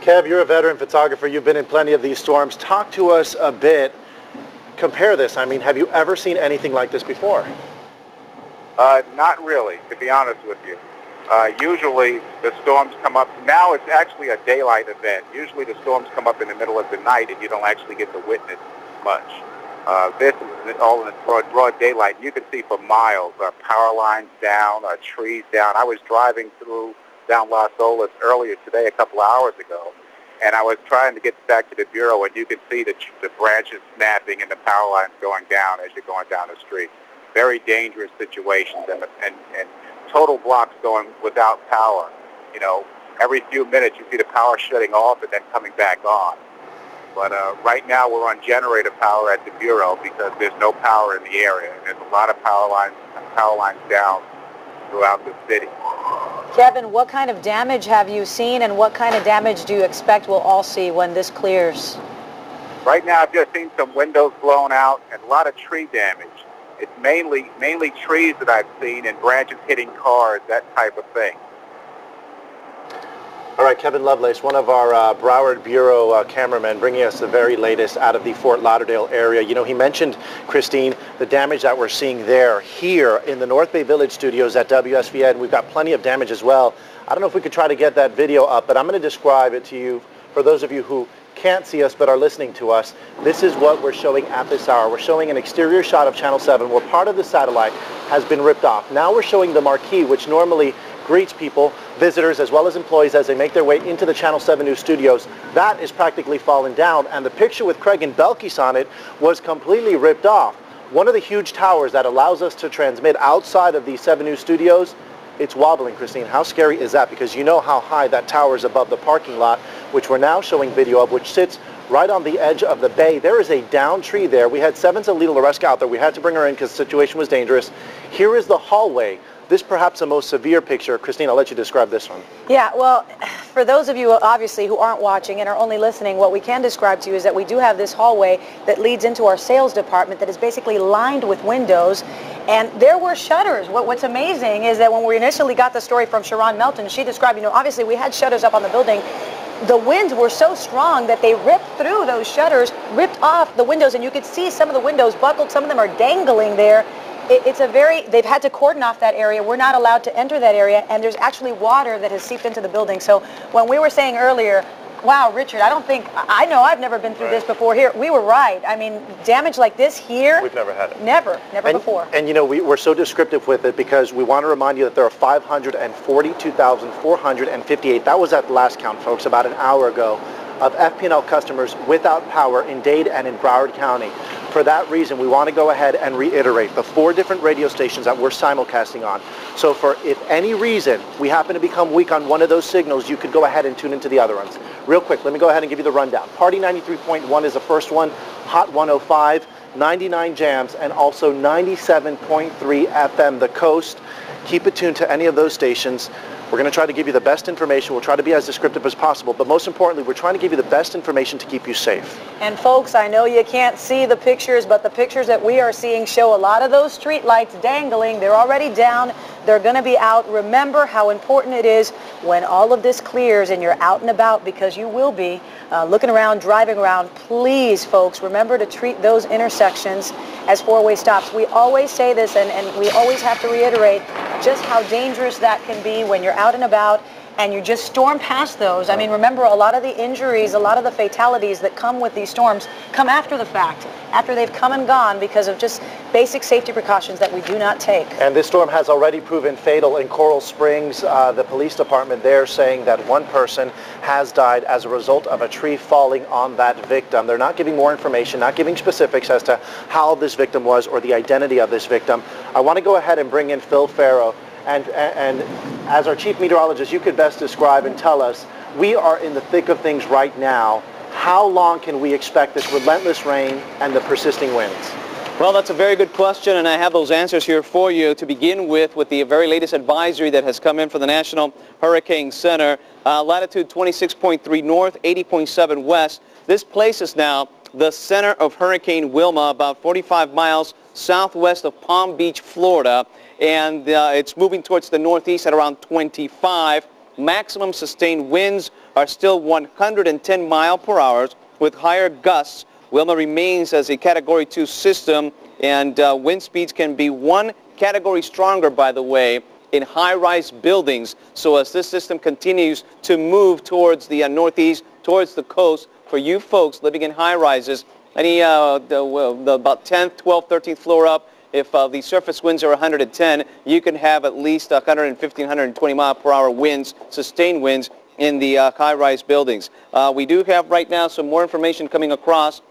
Kev, you're a veteran photographer. You've been in plenty of these storms. Talk to us a bit. Compare this. I mean, have you ever seen anything like this before? Not really, to be honest with you. Usually the storms come up. Now it's actually a daylight event. Usually the storms come up in the middle of the night and you don't actually get to witness much. This is all in broad daylight. You can see for miles, power lines down, trees down. I was driving down Las Olas earlier today, a couple hours ago, and I was trying to get back to the bureau, and you can see the branches snapping and the power lines going down as you're going down the street. Very dangerous situations, and total blocks going without power. Every few minutes you see the power shutting off and then coming back on. But right now we're on generator power at the bureau because there's no power in the area. There's a lot of power lines down throughout the city. Kevin, what kind of damage have you seen, and what kind of damage do you expect we'll all see when this clears? Right now I've just seen some windows blown out and a lot of tree damage. It's mainly trees that I've seen and branches hitting cars, that type of thing. All right, Kevin Lovelace, one of our Broward Bureau cameramen, bringing us the very latest out of the Fort Lauderdale area. He mentioned, Christine, the damage that we're seeing there. Here in the North Bay Village studios at WSVN, we've got plenty of damage as well. I don't know if we could try to get that video up, but I'm going to describe it to you for those of you who can't see us but are listening to us. This is what we're showing at this hour. We're showing an exterior shot of Channel 7 where part of the satellite has been ripped off. Now we're showing the marquee, which normally greets people, visitors, as well as employees as they make their way into the Channel 7 News studios. That is practically fallen down, and the picture with Craig and Belkis on it was completely ripped off. One of the huge towers that allows us to transmit outside of the 7 News studios, it's wobbling, Christine. How scary is that? Because you know how high that tower is above the parking lot, which we're now showing video of, which sits right on the edge of the bay. There is a downed tree there. We had 7's Alita Loreska out there. We had to bring her in because the situation was dangerous. Here is the hallway this perhaps the most severe picture. Christine, I'll let you describe this one. Yeah, well, for those of you obviously who aren't watching and are only listening, what we can describe to you is that we do have this hallway that leads into our sales department that is basically lined with windows, and there were shutters. What's amazing is that when we initially got the story from Sharon Melton, she described, you know, obviously we had shutters up on the building. The winds were so strong that they ripped through those shutters, ripped off the windows, and you could see some of the windows buckled, some of them are dangling there. They've had to cordon off that area. We're not allowed to enter that area, and there's actually water that has seeped into the building. So when we were saying earlier, wow, Richard, I know I've never been through this before here. We were right. I mean, damage like this here. We've never had it. Never before. And you know, we're so descriptive with it because we want to remind you that there are 542,458, that was at the last count, folks, about an hour ago, of FP&L customers without power in Dade and in Broward County. For that reason, we want to go ahead and reiterate the 4 different radio stations that we're simulcasting on. So if any reason we happen to become weak on one of those signals, you could go ahead and tune into the other ones. Real quick, let me go ahead and give you the rundown. Party 93.1 is the first one, Hot 105, 99 Jams, and also 97.3 FM, The Coast. Keep it tuned to any of those stations. We're going to try to give you the best information. We'll try to be as descriptive as possible, but most importantly, we're trying to give you the best information to keep you safe. And folks, I know you can't see the pictures, but the pictures that we are seeing show a lot of those street lights dangling. They're already down. They're going to be out. Remember how important it is when all of this clears and you're out and about, because you will be looking around, driving around. Please, folks, remember to treat those intersections as 4-way stops. We always say this, and we always have to reiterate just how dangerous that can be when you're out and about and you just storm past those. I mean, remember, a lot of the injuries, a lot of the fatalities that come with these storms come after the fact, after they've come and gone because of just basic safety precautions that we do not take. And this storm has already proven fatal in Coral Springs. The police department there saying that one person has died as a result of a tree falling on that victim. They're not giving more information, not giving specifics as to how this victim was or the identity of this victim. I want to go ahead and bring in Phil Farrow. And as our chief meteorologist, you could best describe and tell us, we are in the thick of things right now. How long can we expect this relentless rain and the persisting winds? Well, that's a very good question, and I have those answers here for you. To begin with the very latest advisory that has come in from the National Hurricane Center, latitude 26.3 north, 80.7 west. This places now the center of Hurricane Wilma about 45 miles southwest of Palm Beach, Florida, and it's moving towards the northeast at around 25. Maximum sustained winds are still 110 miles per hour with higher gusts. Wilma remains as a Category 2 system, and wind speeds can be 1 category stronger, by the way, in high-rise buildings. So as this system continues to move towards the northeast, towards the coast, for you folks living in high-rises, any about 10th, 12th, 13th floor up, if the surface winds are 110, you can have at least 115, 120 mile per hour winds, sustained winds in the high-rise buildings. We do have right now some more information coming across.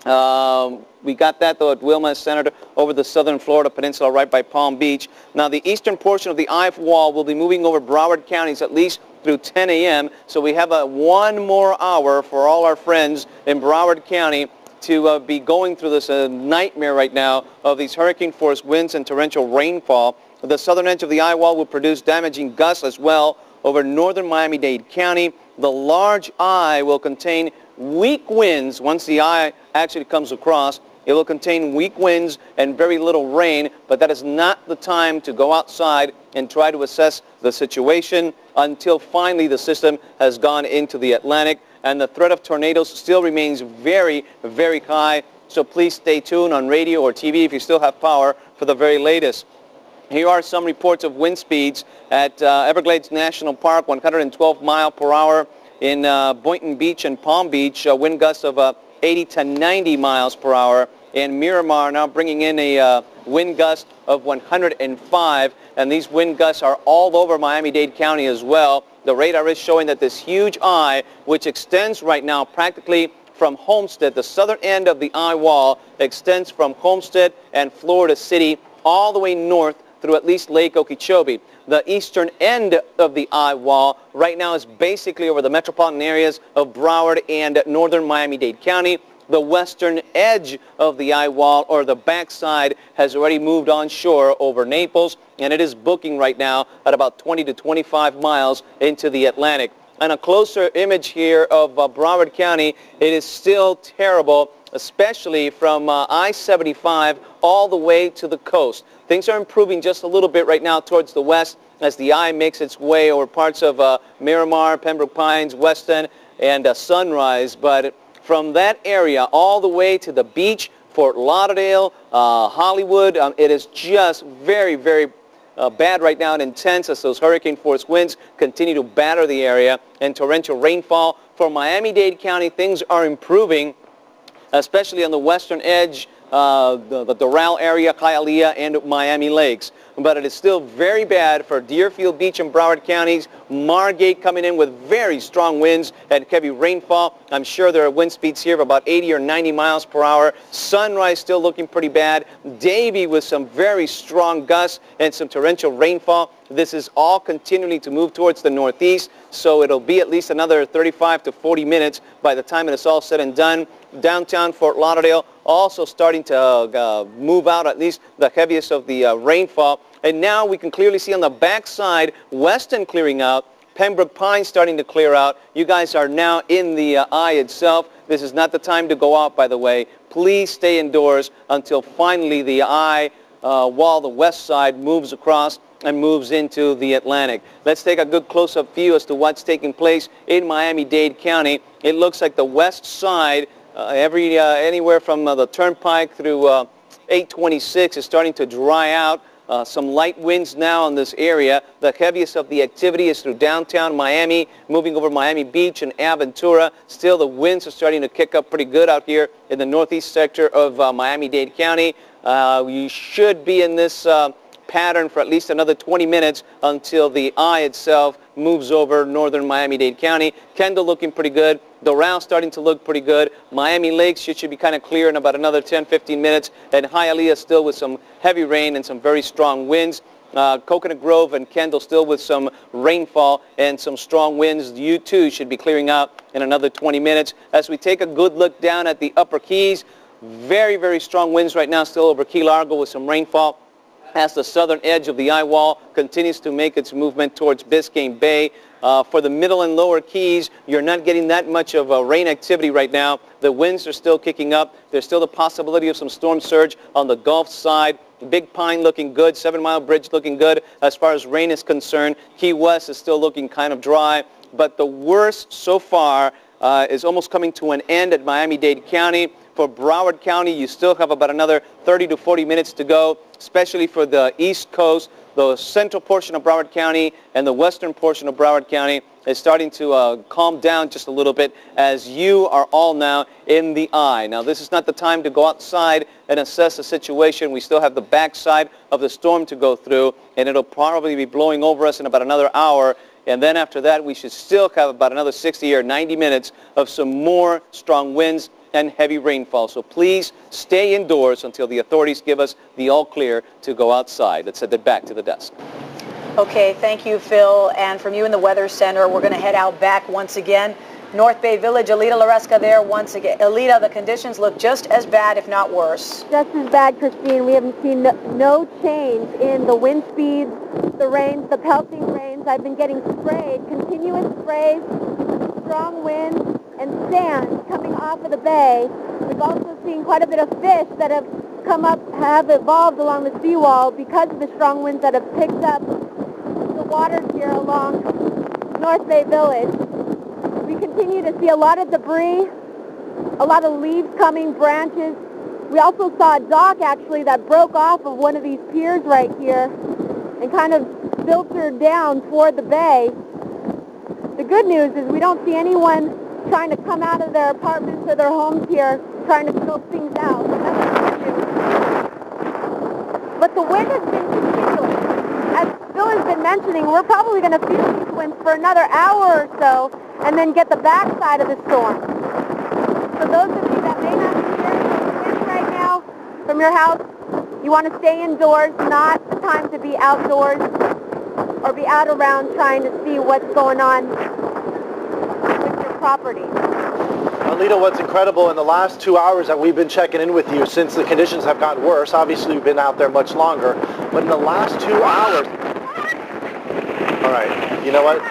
We got that, though, at Wilma, centered over the southern Florida peninsula right by Palm Beach. Now, the eastern portion of the eye wall will be moving over Broward counties at least through 10 a.m. So we have one more hour for all our friends in Broward County to be going through this nightmare right now of these hurricane-force winds and torrential rainfall. The southern edge of the eye wall will produce damaging gusts as well over northern Miami-Dade County. The large eye will contain weak winds. Once the eye actually comes across, it will contain weak winds and very little rain, but that is not the time to go outside and try to assess the situation until finally the system has gone into the Atlantic, and the threat of tornadoes still remains very, very high. So please stay tuned on radio or TV if you still have power for the very latest. Here are some reports of wind speeds at Everglades National Park, 112 mile per hour. In Boynton Beach and Palm Beach, wind gusts of 80 to 90 miles per hour. In Miramar, now bringing in a wind gust of 105, and these wind gusts are all over Miami-Dade County as well. The radar is showing that this huge eye, which extends right now practically from Homestead, the southern end of the eye wall extends from Homestead and Florida City all the way north through at least Lake Okeechobee. The eastern end of the eye wall right now is basically over the metropolitan areas of Broward and northern Miami-Dade County. the western edge of the eye wall, or the backside, has already moved onshore over Naples, and it is booking right now at about 20 to 25 miles into the Atlantic. And a closer image here of Broward County, it is still terrible, especially from I-75 all the way to the coast. Things are improving just a little bit right now towards the west as the eye makes its way over parts of Miramar, Pembroke Pines, Weston, and Sunrise. But from that area all the way to the beach, Fort Lauderdale, Hollywood, it is just very, very bad right now and intense as those hurricane force winds continue to batter the area, and torrential rainfall. For Miami-Dade County, things are improving, especially on the western edge, the Doral area, Hialeah, and Miami Lakes. But it is still very bad for Deerfield Beach and Broward counties. Margate coming in with very strong winds and heavy rainfall. I'm sure there are wind speeds here of about 80 or 90 miles per hour. Sunrise still looking pretty bad. Davie with some very strong gusts and some torrential rainfall. This is all continuing to move towards the northeast, so it'll be at least another 35 to 40 minutes by the time it is all said and done. Downtown Fort Lauderdale also starting to move out at least the heaviest of the rainfall. And now we can clearly see on the backside, Weston clearing out, Pembroke Pines starting to clear out. You guys are now in the eye itself. This is not the time to go out, by the way. Please stay indoors until finally the eye wall, the west side, moves across and moves into the Atlantic. Let's take a good close-up view as to what's taking place in Miami-Dade County. It looks like the west side, anywhere from the Turnpike through 826 is starting to dry out. Some light winds now in this area. The heaviest of the activity is through downtown Miami, moving over Miami Beach and Aventura. Still, the winds are starting to kick up pretty good out here in the northeast sector of Miami-Dade County. You should be in this pattern for at least another 20 minutes until the eye itself moves over northern Miami-Dade County. Kendall looking pretty good. Doral starting to look pretty good. Miami Lakes should be kind of clear in about another 10-15 minutes. And Hialeah still with some heavy rain and some very strong winds. Coconut Grove and Kendall still with some rainfall and some strong winds. You too should be clearing out in another 20 minutes. As we take a good look down at the Upper Keys, very, very strong winds right now still over Key Largo with some rainfall, as the southern edge of the eye wall continues to make its movement towards Biscayne Bay. For the middle and lower Keys, you're not getting that much of rain activity right now. The winds are still kicking up. There's still the possibility of some storm surge on the Gulf side. Big Pine looking good. 7 Mile Bridge looking good as far as rain is concerned. Key West is still looking kind of dry. But the worst so far is almost coming to an end at Miami-Dade County. For Broward County, you still have about another 30 to 40 minutes to go, especially for the East Coast. The central portion of Broward County and the western portion of Broward County is starting to calm down just a little bit as you are all now in the eye. Now, this is not the time to go outside and assess the situation. We still have the backside of the storm to go through, and it'll probably be blowing over us in about another hour. And then after that, we should still have about another 60 or 90 minutes of some more strong winds and heavy rainfall. So please stay indoors until the authorities give us the all clear to go outside. Let's send it back to the desk. Okay, thank you, Phil. And from you in the Weather Center, we're going to head out back once again. North Bay Village, Alita Laresca there once again. Alita, the conditions look just as bad, if not worse. Just as bad, Christine. We haven't seen no change in the wind speeds, the rains, the pelting rains. I've been getting sprayed, continuous sprays, strong winds, and sand coming off of the bay. We've also seen quite a bit of fish that have come up, have evolved along the seawall because of the strong winds that have picked up the waters here along North Bay Village. We continue to see a lot of debris, a lot of leaves coming, branches. We also saw a dock actually that broke off of one of these piers right here and kind of filtered down toward the bay. The good news is we don't see anyone trying to come out of their apartments or their homes here, trying to scope things out. But the wind has been continuing. As Phil has been mentioning, we're probably going to feel these winds for another hour or so and then get the backside of the storm. For those of you that may not be hearing the winds right now from your house, you want to stay indoors, not the time to be outdoors or be out around trying to see what's going on with your property. Alita, what's incredible, in the last 2 hours that we've been checking in with you, since the conditions have gotten worse, obviously you've been out there much longer, but in the last 2 hours... All right, you know what?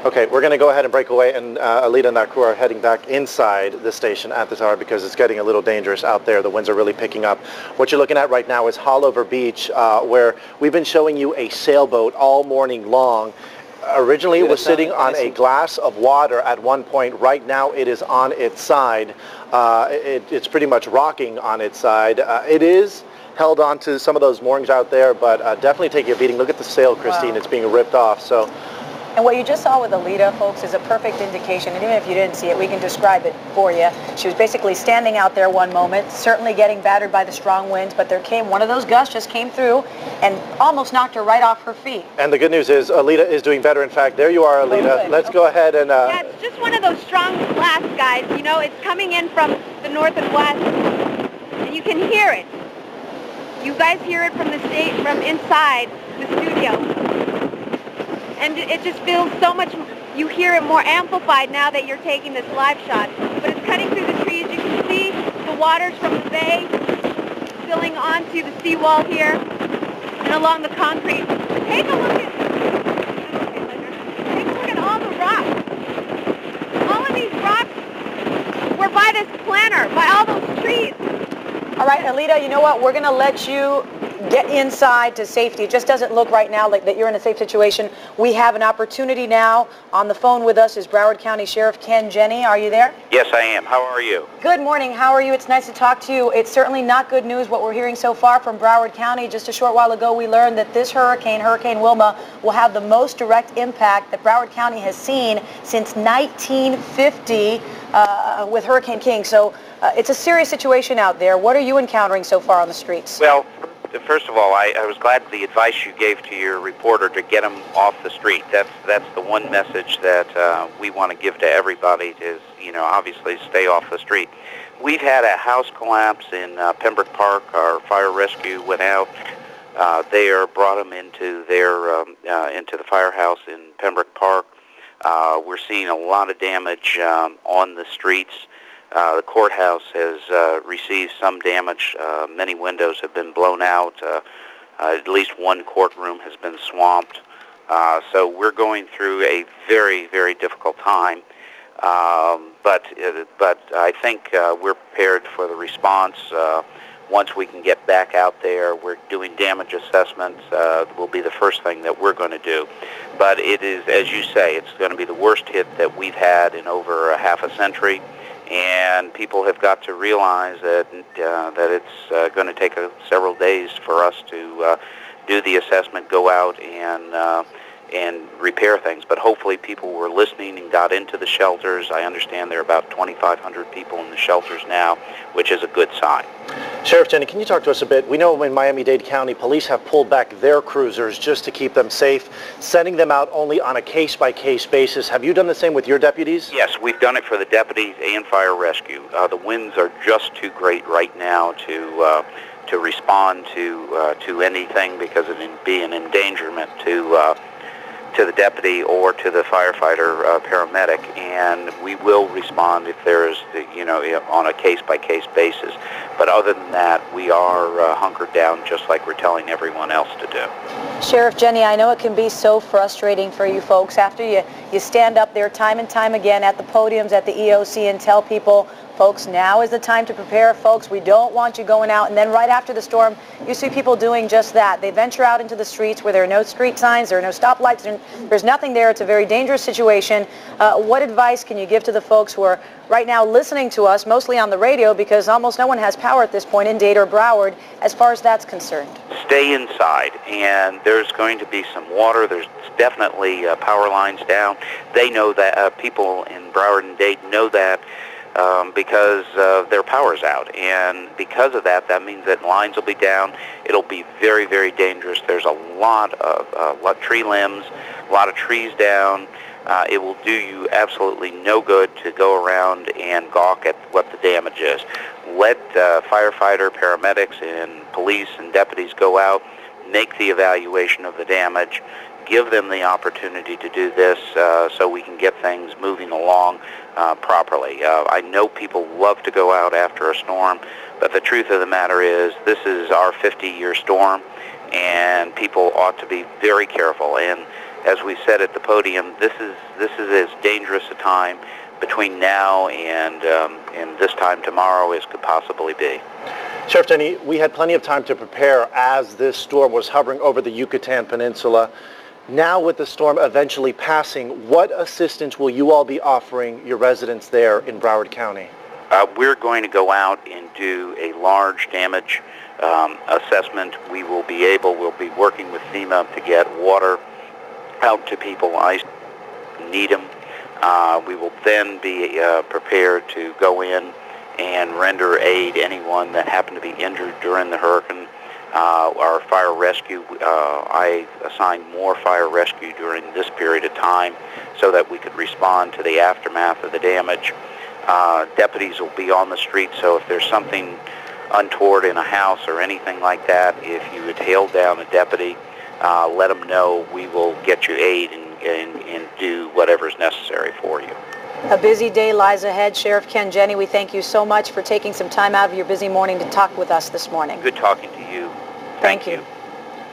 Okay, we're going to go ahead and break away, and Alita and that crew are heading back inside the station at this hour because it's getting a little dangerous out there. The winds are really picking up. What you're looking at right now is Hollover Beach, where we've been showing you a sailboat all morning long. Originally, it was sitting on a glass of water at one point. Right now, it is on its side. It's pretty much rocking on its side. It is held on to some of those moorings out there, but definitely take a beating. Look at the sail, Christine. Wow. It's being ripped off. So. And what you just saw with Alita, folks, is a perfect indication. And even if you didn't see it, we can describe it for you. She was basically standing out there one moment, certainly getting battered by the strong winds, but there came one of those gusts, just came through and almost knocked her right off her feet. And the good news is Alita is doing better. In fact, there you are, Alita. Let's go ahead and... Yeah, it's just one of those strong blasts, guys. You know, it's coming in from the north and west, and you can hear it. You guys hear it from from inside the studio. And it just feels so much, you hear it more amplified now that you're taking this live shot. But it's cutting through the trees. You can see the waters from the bay spilling onto the seawall here and along the concrete. Take a look at all the rocks. All of these rocks were by this planter, by all those trees. All right, Alita, you know what? We're going to let you get inside to safety. It just doesn't look right now like that you're in a safe situation. We have an opportunity now. On the phone with us is Broward County Sheriff Ken Jenny. Are you there? Yes, I am. How are you? Good morning. How are you? It's nice to talk to you. It's certainly not good news what we're hearing so far from Broward County. Just a short while ago, we learned that this hurricane, Hurricane Wilma, will have the most direct impact that Broward County has seen since 1950 with Hurricane King. So it's a serious situation out there. What are you encountering so far on the streets? Well, first of all, I was glad the advice you gave to your reporter to get them off the street. That's the one message that we want to give to everybody is, obviously stay off the street. We've had a house collapse in Pembroke Park. Our fire rescue went out. They brought them into the firehouse in Pembroke Park. We're seeing a lot of damage on the streets. The courthouse has received some damage. Many windows have been blown out. At least one courtroom has been swamped. So we're going through a very, very difficult time. But I think we're prepared for the response. Once we can get back out there, we're doing damage assessments. Will be the first thing that we're going to do. But it is, as you say, it's going to be the worst hit that we've had in over a half a century. And people have got to realize that it's going to take several days for us to do the assessment, go out and repair things. But hopefully people were listening and got into the shelters. I understand there are about 2,500 people in the shelters now, which is a good sign. Sheriff Jenny, can you talk to us a bit? We know in Miami-Dade County, police have pulled back their cruisers just to keep them safe, sending them out only on a case-by-case basis. Have you done the same with your deputies? Yes, we've done it for the deputies and fire rescue. The winds are just too great right now to respond to anything because it would be an endangerment to the deputy or to the firefighter paramedic, and we will respond if there is, on a case-by-case basis. But other than that, we are hunkered down just like we're telling everyone else to do. Sheriff Jenny, I know it can be so frustrating for you folks after you stand up there time and time again at the podiums at the EOC and tell people, folks, now is the time to prepare, folks. We don't want you going out. And then right after the storm, you see people doing just that. They venture out into the streets where there are no street signs, there are no stoplights, there's nothing there. It's a very dangerous situation. What advice can you give to the folks who are right now listening to us, mostly on the radio, because almost no one has power at this point in Dade or Broward, as far as that's concerned? Stay inside, and there's going to be some water. There's definitely power lines down. They know that. People in Broward and Dade know that. Because their power's out, and because of that, that means that lines will be down. It'll be very, very dangerous. There's a lot of tree limbs, a lot of trees down. It will do you absolutely no good to go around and gawk at what the damage is. Let firefighter, paramedics, and police and deputies go out, make the evaluation of the damage, give them the opportunity to do this so we can get things moving along properly. I know people love to go out after a storm, but the truth of the matter is this is our 50-year storm, and people ought to be very careful. And as we said at the podium, this is as dangerous a time between now and this time tomorrow as could possibly be. Sheriff Denny, we had plenty of time to prepare as this storm was hovering over the Yucatan Peninsula. Now with the storm eventually passing, what assistance will you all be offering your residents there in Broward County? We're going to go out and do a large damage assessment. We'll be working with FEMA to get water out to people I need them. We will then be prepared to go in and render aid to anyone that happened to be injured during the hurricane. Our fire rescue, I assigned more fire rescue during this period of time so that we could respond to the aftermath of the damage. Deputies will be on the street, so if there's something untoward in a house or anything like that, if you had hailed down a deputy, let them know. We will get you aid and do whatever is necessary for you. A busy day lies ahead. Sheriff Ken Jenne, we thank you so much for taking some time out of your busy morning to talk with us this morning. Good talking to you. Thank you.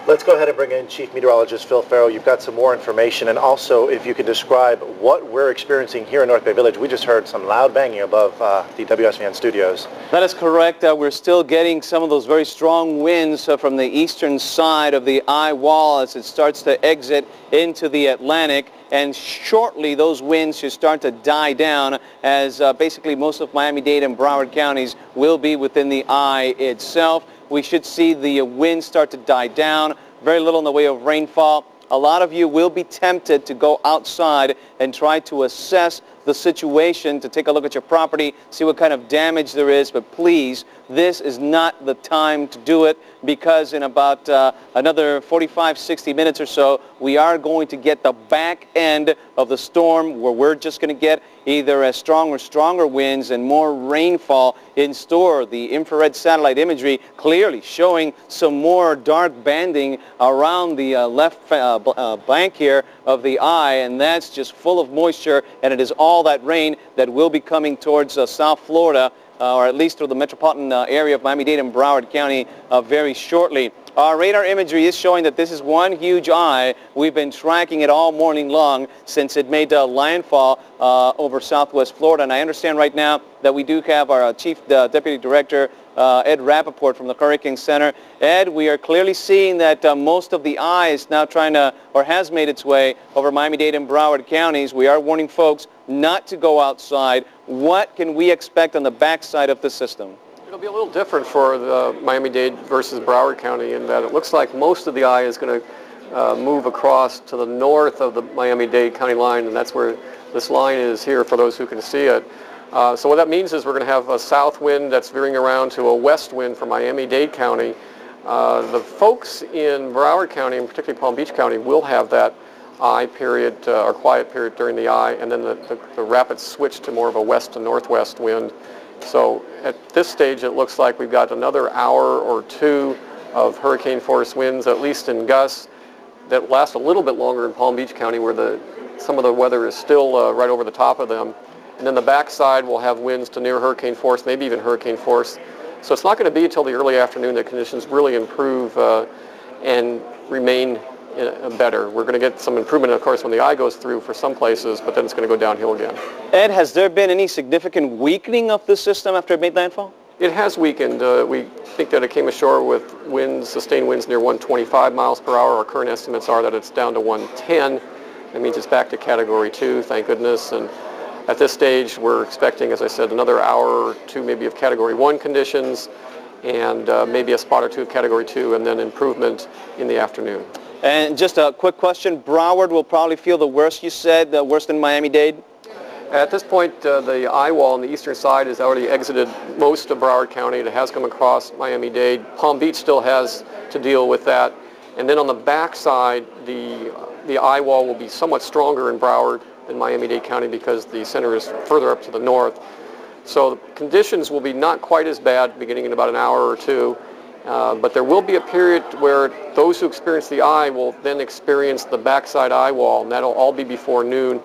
Let's go ahead and bring in Chief Meteorologist Phil Farrell. You've got some more information, and also if you could describe what we're experiencing here in North Bay Village. We just heard some loud banging above the WSVN studios. That is correct. We're still getting some of those very strong winds from the eastern side of the eye wall as it starts to exit into the Atlantic. And shortly those winds should start to die down as basically most of Miami-Dade and Broward counties will be within the eye itself. We should see the winds start to die down, very little in the way of rainfall. A lot of you will be tempted to go outside and try to assess the situation, to take a look at your property, see what kind of damage there is, but please, this is not the time to do it, because in about another 45, 60 minutes or so, we are going to get the back end of the storm where we're just going to get either as strong or stronger winds and more rainfall in store. The infrared satellite imagery clearly showing some more dark banding around the left bank here of the eye, and that's just full of moisture, and it is all that rain that will be coming towards South Florida, or at least through the metropolitan area of Miami-Dade and Broward County very shortly. Our radar imagery is showing that this is one huge eye. We've been tracking it all morning long since it made landfall over southwest Florida. And I understand right now that we do have our Chief Deputy Director, Ed Rappaport from the Hurricane Center. Ed, we are clearly seeing that most of the eye is now trying to, or has made its way over Miami-Dade and Broward counties. We are warning folks not to go outside. What can we expect on the backside of the system? It'll be a little different for the Miami-Dade versus Broward County in that it looks like most of the eye is going to move across to the north of the Miami-Dade county line, and that's where this line is here for those who can see it. So what that means is we're going to have a south wind that's veering around to a west wind for Miami-Dade County. The folks in Broward County, and particularly Palm Beach County, will have that eye period or quiet period during the eye, and then the rapid switch to more of a west to northwest wind. So at this stage it looks like we've got another hour or two of hurricane force winds, at least in gusts, that last a little bit longer in Palm Beach County where some of the weather is still right over the top of them. And then the backside will have winds to near hurricane force, maybe even hurricane force. So it's not going to be until the early afternoon that conditions really improve and remain better. We're going to get some improvement, of course, when the eye goes through for some places, but then it's going to go downhill again. Ed, has there been any significant weakening of the system after it made landfall? It has weakened. We think that it came ashore with winds, sustained winds near 125 miles per hour. Our current estimates are that it's down to 110. That means it's back to Category 2, thank goodness. And at this stage, we're expecting, as I said, another hour or two maybe of Category 1 conditions and maybe a spot or two of Category 2 and then improvement in the afternoon. And just a quick question, Broward will probably feel the worst, you said, the worse than Miami-Dade? At this point, the eye wall on the eastern side has already exited most of Broward County. It has come across Miami-Dade. Palm Beach still has to deal with that. And then on the back side, the eye wall will be somewhat stronger in Broward than Miami-Dade County because the center is further up to the north. So conditions will be not quite as bad beginning in about an hour or two. But there will be a period where those who experience the eye will then experience the backside eye wall, and that'll all be before noon.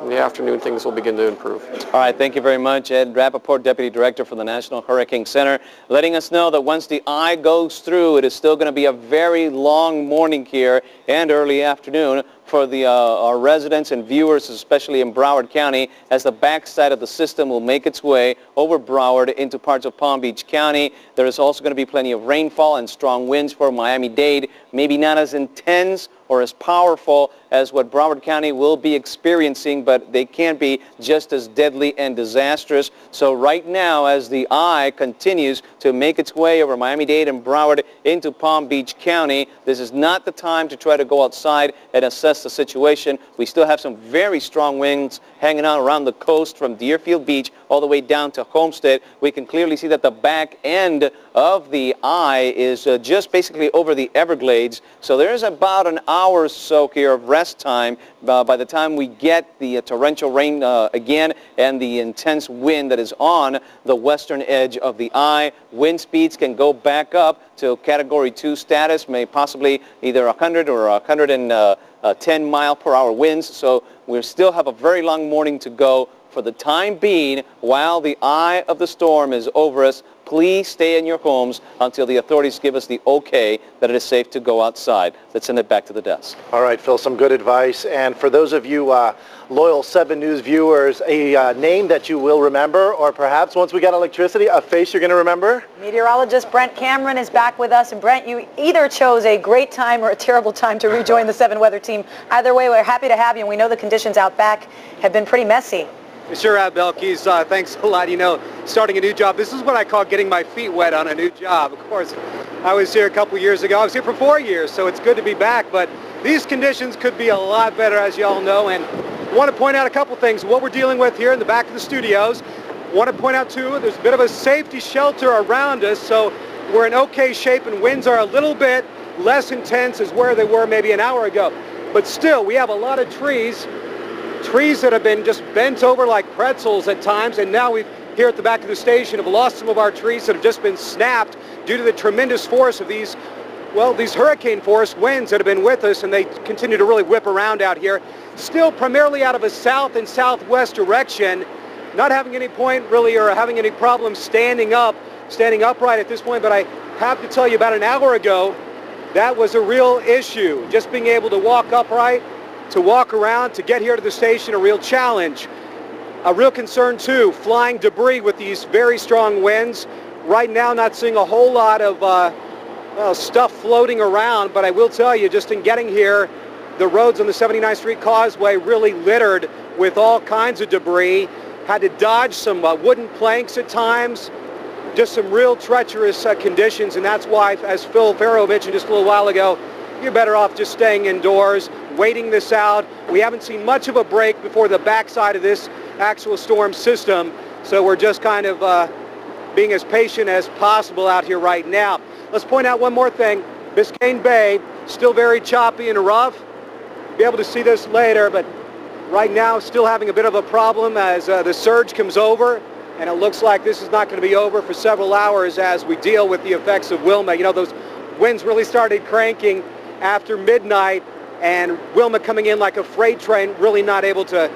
In the afternoon, things will begin to improve. All right, thank you very much, Ed Rappaport, Deputy Director for the National Hurricane Center, letting us know that once the eye goes through, it is still going to be a very long morning here and early afternoon for our residents and viewers, especially in Broward County, as the backside of the system will make its way over Broward into parts of Palm Beach County. There is also going to be plenty of rainfall and strong winds for Miami-Dade, maybe not as intense or as powerful as what Broward County will be experiencing, but they can be just as deadly and disastrous. So right now, as the eye continues to make its way over Miami-Dade and Broward into Palm Beach County, this is not the time to try to go outside and assess the situation. We still have some very strong winds hanging out around the coast from Deerfield Beach all the way down to Homestead. We can clearly see that the back end of the eye is just basically over the Everglades. So there's about an hour or so here of rest time by the time we get the torrential rain again and the intense wind that is on the western edge of the eye. Wind speeds can go back up to Category 2 status, may possibly either 100 or 110 mile per hour winds. So we still have a very long morning to go. For the time being, while the eye of the storm is over us, please stay in your homes until the authorities give us the okay that it is safe to go outside. Let's send it back to the desk. All right, Phil, some good advice. And for those of you loyal 7 News viewers, a name that you will remember, or perhaps once we get electricity, a face you're going to remember? Meteorologist Brent Cameron is back with us. And Brent, you either chose a great time or a terrible time to rejoin the 7 Weather team. Either way, we're happy to have you, and we know the conditions out back have been pretty messy. Sure have, Belkis. Thanks a lot. You know, starting a new job, this is what I call getting my feet wet on a new job. Of course, I was here a couple years ago. I was here for 4 years, so it's good to be back. But these conditions could be a lot better, as you all know. And I want to point out a couple things. What we're dealing with here in the back of the studios. I want to point out, too, there's a bit of a safety shelter around us, so we're in okay shape, and winds are a little bit less intense as where they were maybe an hour ago. But still, we have a lot of trees that have been just bent over like pretzels at times, and now we've here at the back of the station have lost some of our trees that have just been snapped due to the tremendous force of these hurricane force winds that have been with us, and they continue to really whip around out here. Still primarily out of a south and southwest direction, not having any point really or having any problem standing upright at this point, but I have to tell you about an hour ago, that was a real issue. Just being able to walk upright, to walk around, to get here to the station, a real challenge. A real concern too, flying debris with these very strong winds. Right now not seeing a whole lot of stuff floating around, but I will tell you, just in getting here, the roads on the 79th Street Causeway really littered with all kinds of debris. Had to dodge some wooden planks at times. Just some real treacherous conditions, and that's why, as Phil Farrow mentioned just a little while ago, you're better off just staying indoors, waiting this out. We haven't seen much of a break before the backside of this actual storm system, so we're just kind of being as patient as possible out here right now. Let's point out one more thing. Biscayne Bay, still very choppy and rough. Be able to see this later, but right now still having a bit of a problem as the surge comes over, and it looks like this is not going to be over for several hours as we deal with the effects of Wilma. You know, those winds really started cranking after midnight, and Wilma coming in like a freight train, really not able to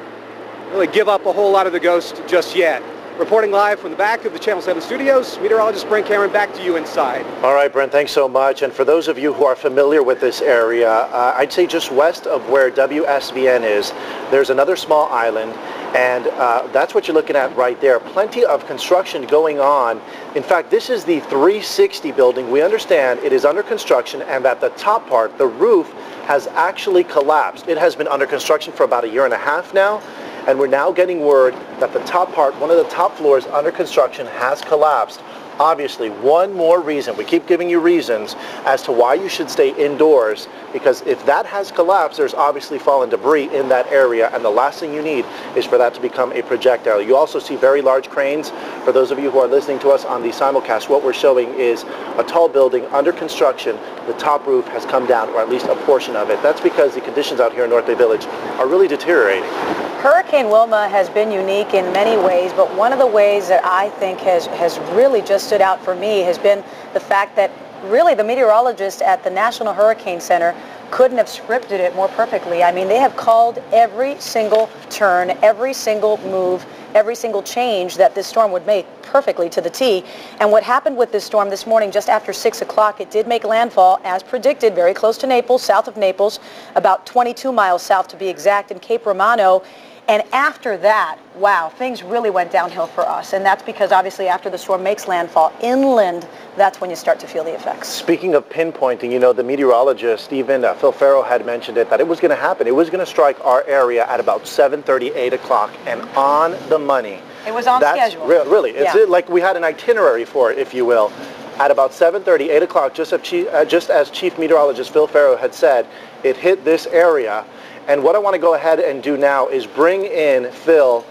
really give up a whole lot of the ghost just yet. Reporting live from the back of the Channel 7 studios, meteorologist Brent Cameron, back to you inside. All right, Brent, thanks so much. And for those of you who are familiar with this area, I'd say just west of where WSVN is, there's another small island, and that's what you're looking at right there. Plenty of construction going on. In fact, this is the 360 building. We understand it is under construction, and that the top part, the roof, has actually collapsed. It has been under construction for about 1.5 years now, and we're now getting word that the top part, one of the top floors under construction, has collapsed. Obviously, one more reason, we keep giving you reasons as to why you should stay indoors, because if that has collapsed, there's obviously fallen debris in that area, and the last thing you need is for that to become a projectile. You also see very large cranes. For those of you who are listening to us on the simulcast, what we're showing is a tall building under construction. The top roof has come down, or at least a portion of it. That's because the conditions out here in North Bay Village are really deteriorating. Hurricane Wilma has been unique in many ways, but one of the ways that I think has really just stood out for me has been the fact that really the meteorologists at the National Hurricane Center couldn't have scripted it more perfectly. I mean, they have called every single turn, every single move, every single change that this storm would make perfectly to the T. And what happened with this storm this morning, just after 6 o'clock, it did make landfall, as predicted, very close to Naples, south of Naples, about 22 miles south to be exact, in Cape Romano. And after that, wow, things really went downhill for us. And that's because obviously after the storm makes landfall inland, that's when you start to feel the effects. Speaking of pinpointing, you know, the meteorologist, even Phil Farrow had mentioned it, that it was going to happen. It was going to strike our area at about 7:30, 8 o'clock, and on the money. It was on schedule. Really, it's like we had an itinerary for it, if you will. At about 7:30, 8 o'clock, just as Chief Meteorologist Phil Farrow had said, it hit this area. And what I want to go ahead and do now is bring in Phil.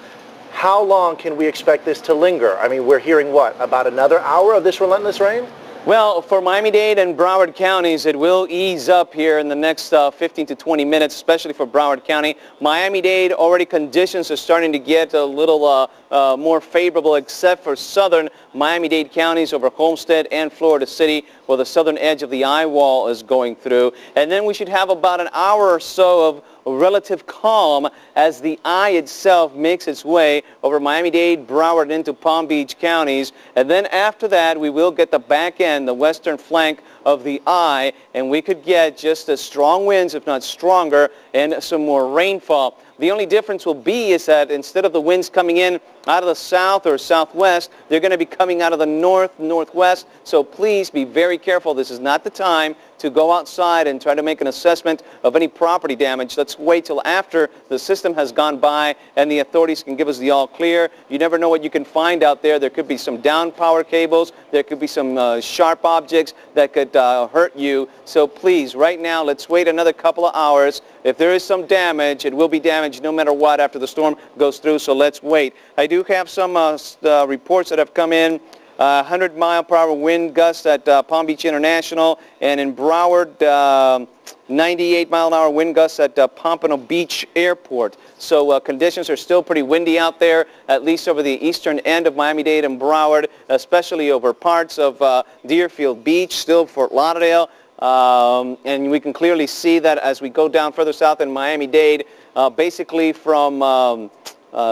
How long can we expect this to linger? I mean, we're hearing what, about another hour of this relentless rain? Well, for Miami-Dade and Broward counties, it will ease up here in the next 15 to 20 minutes, especially for Broward County. Miami-Dade, already conditions are starting to get a little more favorable, except for southern Miami-Dade counties over Homestead and Florida City, where the southern edge of the eye wall is going through. And then we should have about an hour or so of relative calm as the eye itself makes its way over Miami-Dade, Broward, into Palm Beach counties. And then after that, we will get the back end, the western flank of the eye, and we could get just as strong winds, if not stronger, and some more rainfall. The only difference will be is that instead of the winds coming in out of the south or southwest, they're going to be coming out of the north, northwest. So please be very careful. This is not the time to go outside and try to make an assessment of any property damage. Let's wait till after the system has gone by and the authorities can give us the all clear. You never know what you can find out there. There could be some down power cables. There could be some sharp objects that could hurt you. So please, right now, let's wait another couple of hours. If there is some damage, it will be damaged no matter what after the storm goes through, so let's wait. I do have some reports that have come in. 100-mile-per-hour wind gusts at Palm Beach International, and in Broward, 98-mile-an-hour wind gusts at Pompano Beach Airport. So conditions are still pretty windy out there, at least over the eastern end of Miami-Dade and Broward, especially over parts of Deerfield Beach, still Fort Lauderdale. And we can clearly see that as we go down further south in Miami-Dade, basically from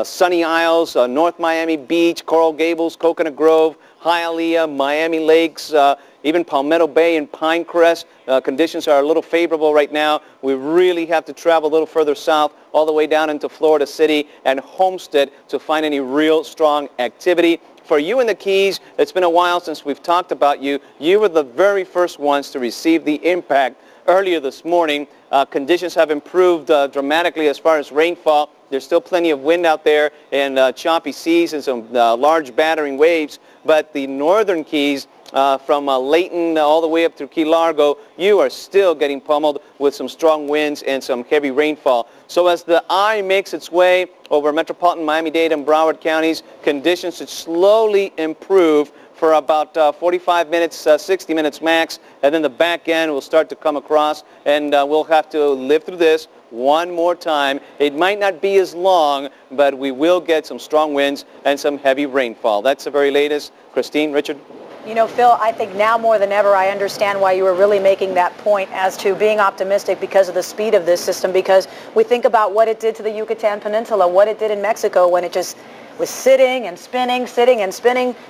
Sunny Isles, North Miami Beach, Coral Gables, Coconut Grove, Hialeah, Miami Lakes, even Palmetto Bay and Pinecrest. Conditions are a little favorable right now. We really have to travel a little further south, all the way down into Florida City and Homestead to find any real strong activity. For you in the Keys, it's been a while since we've talked about you. You were the very first ones to receive the impact earlier this morning. Conditions have improved dramatically as far as rainfall. There's still plenty of wind out there and choppy seas and some large battering waves. But the northern Keys, from Layton all the way up through Key Largo, you are still getting pummeled with some strong winds and some heavy rainfall. So as the eye makes its way over metropolitan Miami-Dade and Broward counties, conditions should slowly improve for about 45 minutes, 60 minutes max, and then the back end will start to come across, and we'll have to live through this one more time. It might not be as long, but we will get some strong winds and some heavy rainfall. That's the very latest. Christine, Richard? You know, Phil, I think now more than ever I understand why you were really making that point as to being optimistic because of the speed of this system, because we think about what it did to the Yucatan Peninsula, what it did in Mexico when it just was sitting and spinning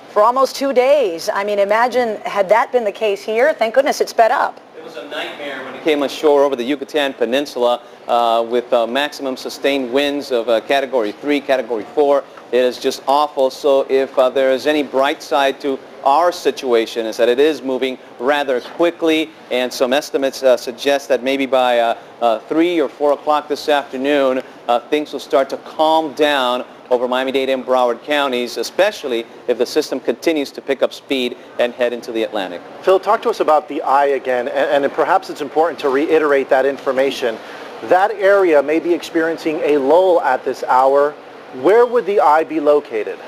for almost 2 days. I mean, imagine had that been the case here. Thank goodness it sped up. It was a nightmare when it came ashore over the Yucatan Peninsula with maximum sustained winds of Category 3, Category 4. It is just awful. So if there is any bright side to our situation, is that it is moving rather quickly, and some estimates suggest that maybe by 3 or 4 o'clock this afternoon, things will start to calm down over Miami-Dade and Broward counties, especially if the system continues to pick up speed and head into the Atlantic. Phil, talk to us about the eye again, and perhaps it's important to reiterate that information. That area may be experiencing a lull at this hour. Where would the eye be located?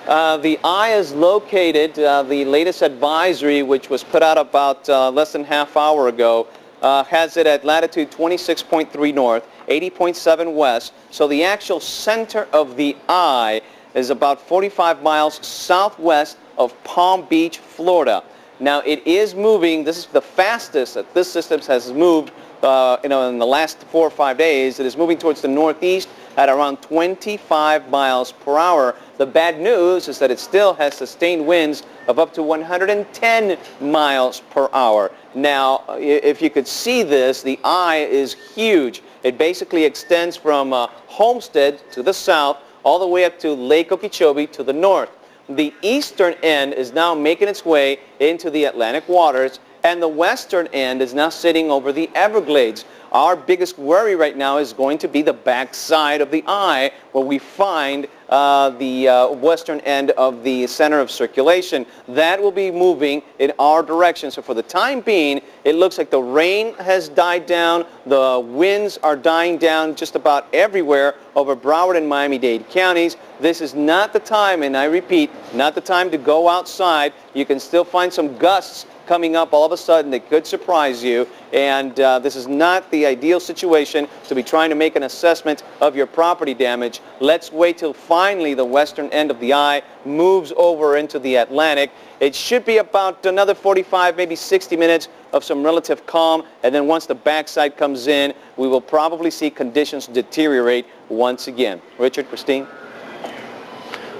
The eye is located, the latest advisory, which was put out about less than half hour ago, has it at latitude 26.3 north 80.7 west. So the actual center of the eye is about 45 miles southwest of Palm Beach, Florida. Now it is moving. This is the fastest that this system has moved in the last 4 or 5 days. It is moving towards the northeast at around 25 miles per hour. The bad news is that it still has sustained winds of up to 110 miles per hour. Now, if you could see this, the eye is huge. It basically extends from Homestead to the south all the way up to Lake Okeechobee to the north. The eastern end is now making its way into the Atlantic waters, and the western end is now sitting over the Everglades. Our biggest worry right now is going to be the backside of the eye, where we find the western end of the center of circulation. That will be moving in our direction. So for the time being, it looks like the rain has died down. The winds are dying down just about everywhere over Broward and Miami-Dade counties. This is not the time, and I repeat, not the time to go outside. You can still find some gusts coming up all of a sudden that could surprise you, and this is not the ideal situation to be trying to make an assessment of your property damage. Let's wait till finally the western end of the eye moves over into the Atlantic. It should be about another 45, maybe 60 minutes of some relative calm, and then once the backside comes in, we will probably see conditions deteriorate once again. Richard, Christine?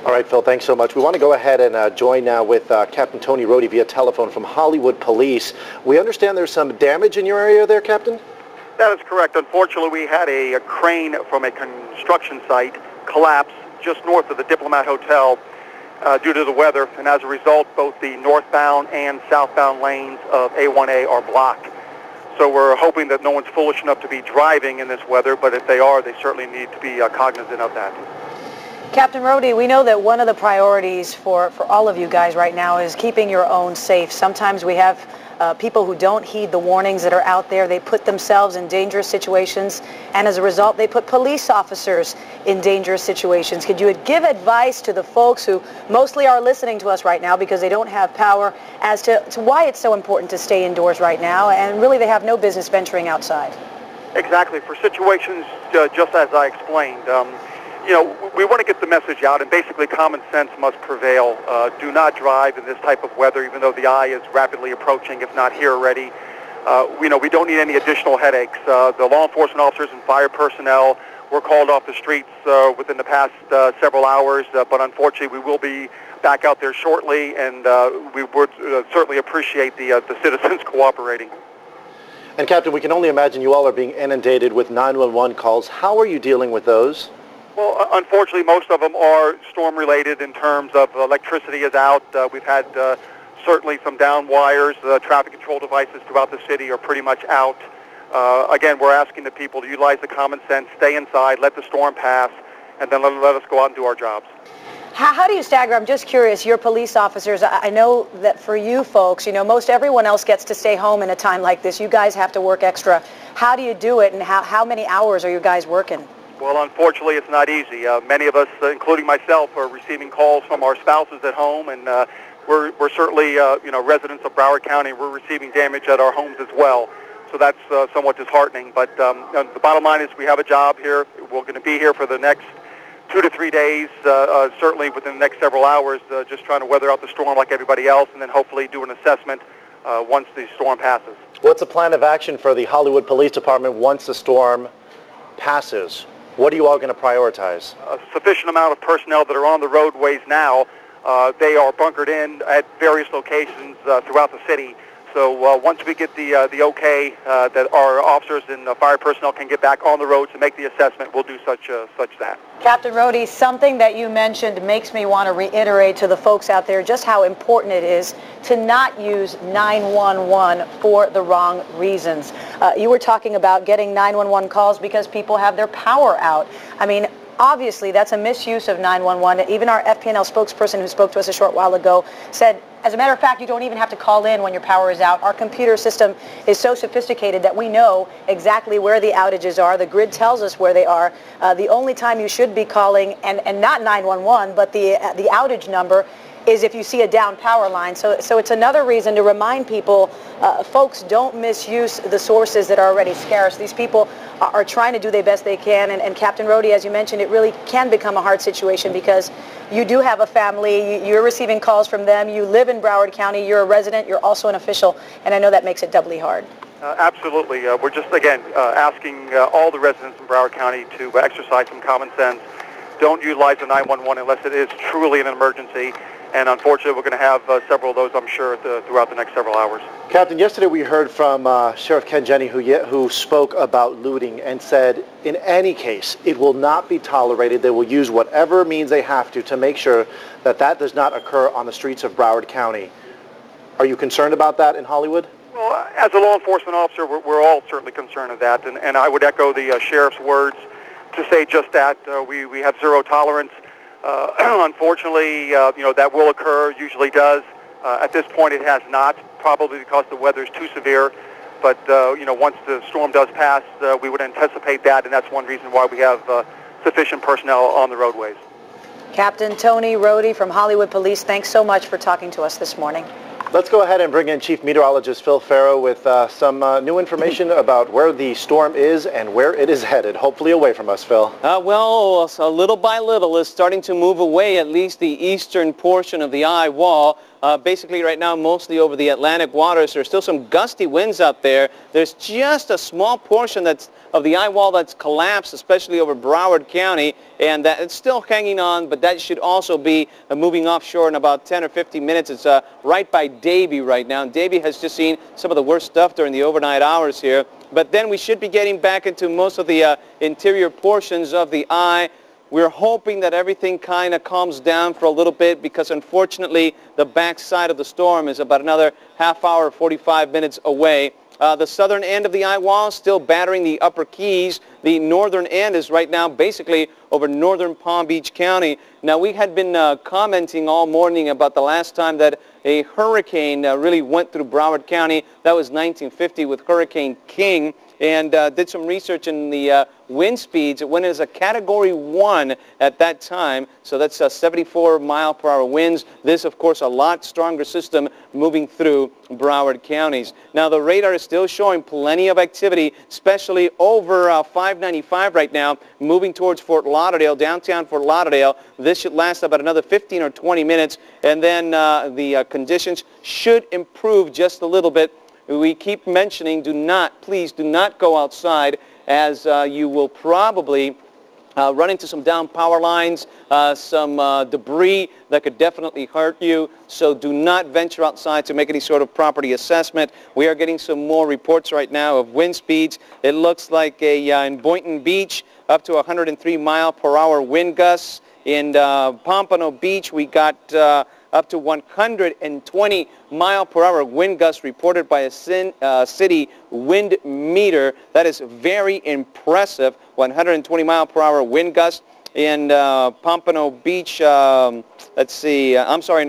All right, Phil, thanks so much. We want to go ahead and join now with Captain Tony Rohde via telephone from Hollywood Police. We understand there's some damage in your area there, Captain? That is correct. Unfortunately, we had a crane from a construction site collapse just north of the Diplomat Hotel due to the weather, and as a result, both the northbound and southbound lanes of A1A are blocked. So we're hoping that no one's foolish enough to be driving in this weather, but if they are, they certainly need to be cognizant of that. Captain Rohde, we know that one of the priorities for all of you guys right now is keeping your own safe. Sometimes we have people who don't heed the warnings that are out there. They put themselves in dangerous situations, and as a result, they put police officers in dangerous situations. Could you give advice to the folks who mostly are listening to us right now because they don't have power as to why it's so important to stay indoors right now, and really they have no business venturing outside? Exactly. For situations just as I explained, we want to get the message out, and basically common sense must prevail. Do not drive in this type of weather, even though the eye is rapidly approaching, if not here already. We don't need any additional headaches. The law enforcement officers and fire personnel were called off the streets within the past several hours, but unfortunately we will be back out there shortly, and we would certainly appreciate the citizens cooperating. And Captain, we can only imagine you all are being inundated with 911 calls. How are you dealing with those? Well, unfortunately, most of them are storm-related in terms of electricity is out. We've had certainly some down wires. The traffic control devices throughout the city are pretty much out. Again, we're asking the people to utilize the common sense, stay inside, let the storm pass, and then let us go out and do our jobs. How do you stagger? I'm just curious, your police officers, I know that for you folks, most everyone else gets to stay home in a time like this. You guys have to work extra. How do you do it, and how many hours are you guys working? Well, unfortunately, it's not easy. Many of us, including myself, are receiving calls from our spouses at home, and we're certainly, residents of Broward County. We're receiving damage at our homes as well. So that's somewhat disheartening. But the bottom line is we have a job here. We're going to be here for the next 2 to 3 days, certainly within the next several hours, just trying to weather out the storm like everybody else, and then hopefully do an assessment once the storm passes. What's the plan of action for the Hollywood Police Department once the storm passes? What are you all going to prioritize? A sufficient amount of personnel that are on the roadways now. They are bunkered in at various locations throughout the city. So once we get the okay that our officers and fire personnel can get back on the road to make the assessment, we'll do such that. Captain Rohde, something that you mentioned makes me want to reiterate to the folks out there just how important it is to not use 911 for the wrong reasons. You were talking about getting 911 calls because people have their power out. I mean, obviously, that's a misuse of 911. Even our FPNL spokesperson who spoke to us a short while ago said, as a matter of fact, you don't even have to call in when your power is out. Our computer system is so sophisticated that we know exactly where the outages are. The grid tells us where they are. The only time you should be calling, and not 911, but the outage number, is if you see a down power line. So it's another reason to remind people, folks, don't misuse the sources that are already scarce. These people are trying to do their best they can, and Captain Rhodey, as you mentioned, it really can become a hard situation because you do have a family, you're receiving calls from them, you live in Broward County, you're a resident, you're also an official, and I know that makes it doubly hard. Absolutely. We're just, again, asking all the residents in Broward County to exercise some common sense. Don't utilize the 911 unless it is truly an emergency. And unfortunately, we're going to have several of those, I'm sure, throughout the next several hours. Captain, yesterday we heard from Sheriff Ken Jenny, who spoke about looting and said, in any case, it will not be tolerated. They will use whatever means they have to make sure that that does not occur on the streets of Broward County. Are you concerned about that in Hollywood? Well, as a law enforcement officer, we're all certainly concerned of that. And I would echo the sheriff's words to say just that. We have zero tolerance. Unfortunately, that will occur, usually does. At this point, it has not, probably because the weather is too severe. But, once the storm does pass, we would anticipate that, and that's one reason why we have sufficient personnel on the roadways. Captain Tony Rhodey from Hollywood Police, thanks so much for talking to us this morning. Let's go ahead and bring in Chief Meteorologist Phil Farrow with some new information about where the storm is and where it is headed. Hopefully away from us, Phil. Well, so little by little it's starting to move away, at least the eastern portion of the eye wall. Basically right now mostly over the Atlantic waters. There's still some gusty winds out there. There's just a small portion of the eye wall that's collapsed, especially over Broward County, and that it's still hanging on, but that should also be moving offshore in about 10 or 15 minutes. It's right by Davie right now. And Davie has just seen some of the worst stuff during the overnight hours here. But then we should be getting back into most of the interior portions of the eye. We're hoping that everything kind of calms down for a little bit because unfortunately the backside of the storm is about another half hour, 45 minutes away. The southern end of the eye wall is still battering the upper Keys. The northern end is right now basically over northern Palm Beach County. Now, we had been commenting all morning about the last time that a hurricane really went through Broward County. That was 1950 with Hurricane King, and did some research in the wind speeds. It went as a Category 1 at that time, so that's 74 mile per hour winds. This, of course, a lot stronger system moving through Broward counties. Now, the radar is still showing plenty of activity, especially over 595 right now, moving towards Fort Lauderdale, downtown Fort Lauderdale. This should last about another 15 or 20 minutes, and then the conditions should improve just a little bit. We keep mentioning, please do not go outside, as you will probably run into some down power lines, some debris that could definitely hurt you. So do not venture outside to make any sort of property assessment. We are getting some more reports right now of wind speeds. It looks like in Boynton Beach, up to 103 mile per hour wind gusts. In Pompano Beach, we got up to 120 mile per hour wind gusts reported by a city wind meter. That is very impressive. 120 mile per hour wind gusts in Pompano Beach. In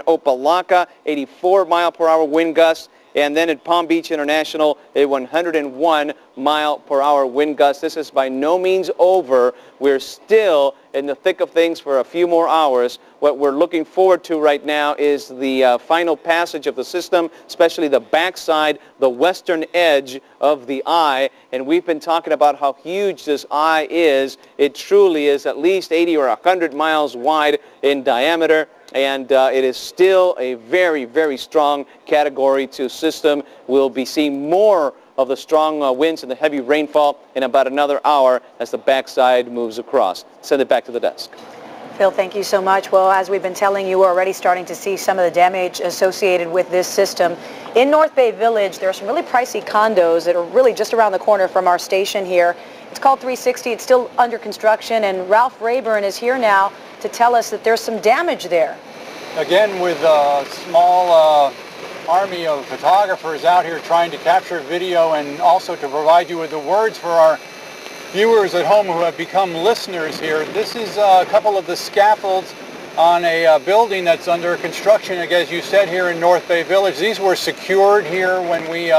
Opelika, 84 mile per hour wind gusts. And then at Palm Beach International, a 101 mile per hour wind gust. This is by no means over. We're still in the thick of things for a few more hours. What we're looking forward to right now is the final passage of the system, especially the backside, the western edge of the eye. And we've been talking about how huge this eye is. It truly is at least 80 or 100 miles wide in diameter. And it is still a very, very strong Category 2 system. We'll be seeing more of the strong winds and the heavy rainfall in about another hour as the backside moves across. Send it back to the desk. Phil, thank you so much. Well, as we've been telling you, we're already starting to see some of the damage associated with this system. In North Bay Village, there are some really pricey condos that are really just around the corner from our station here. It's called 360. It's still under construction, and Ralph Rayburn is here now to tell us that there's some damage there. Again, with a small army of photographers out here trying to capture video and also to provide you with the words for our viewers at home who have become listeners here. This is a couple of the scaffolds on a building that's under construction, as you said, here in North Bay Village. These were secured here when we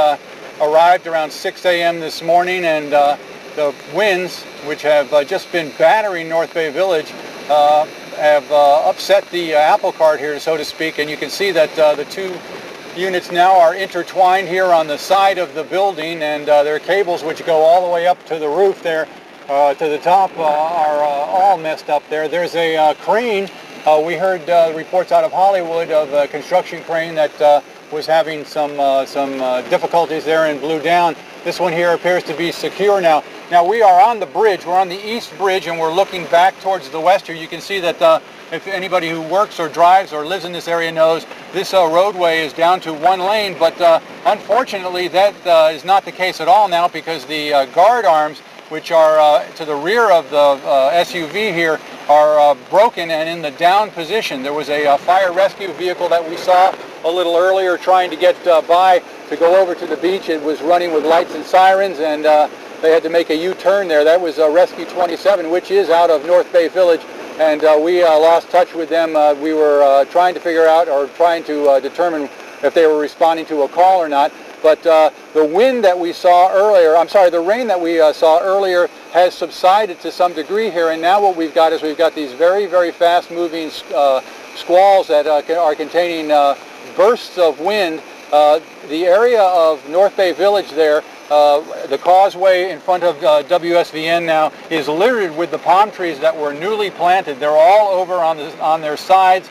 arrived around 6 a.m. this morning, and the winds, which have just been battering North Bay Village, have upset the apple cart here, so to speak, and you can see that the two units now are intertwined here on the side of the building, and their cables, which go all the way up to the roof there, to the top, are all messed up there. There's a crane. We heard reports out of Hollywood of a construction crane that was having some difficulties there and blew down. This one here appears to be secure now. Now we are on the bridge. We're on the east bridge, and we're looking back towards the west here. You can see that if anybody who works or drives or lives in this area knows, this roadway is down to one lane, but unfortunately that is not the case at all now, because the guard arms, which are to the rear of the SUV here, are broken and in the down position. There was a fire rescue vehicle that we saw a little earlier trying to get by to go over to the beach. It was running with lights and sirens, and they had to make a U-turn there. That was Rescue 27, which is out of North Bay Village, and we lost touch with them. We were trying to figure out, or trying to determine if they were responding to a call or not. But the wind that we saw earlier, I'm sorry, the rain that we saw earlier has subsided to some degree here, and now what we've got is we've got these very, very fast-moving squalls that are containing bursts of wind. The area of North Bay Village there, the causeway in front of WSVN now is littered with the palm trees that were newly planted. They're all over on their sides.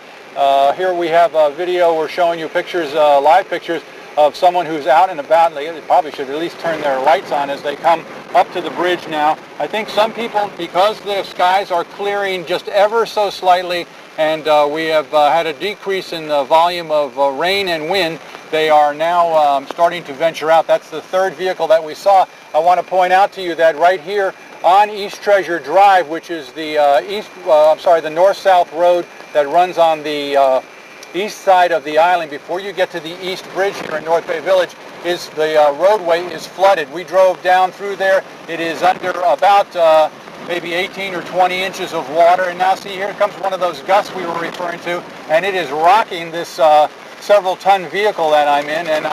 Here we have a video. We're showing you pictures, live pictures of someone who's out and about. They probably should at least turn their lights on as they come up to the bridge now. I think some people, because the skies are clearing just ever so slightly, and we have had a decrease in the volume of rain and wind, they are now starting to venture out. That's the third vehicle that we saw. I want to point out to you that right here on East Treasure Drive, which is the the north-south road that runs on the east side of the island, before you get to the East Bridge here in North Bay Village, is the roadway is flooded. We drove down through there. It is under about maybe 18 or 20 inches of water, and now see, here comes one of those gusts we were referring to, and it is rocking this several-ton vehicle that I'm in, and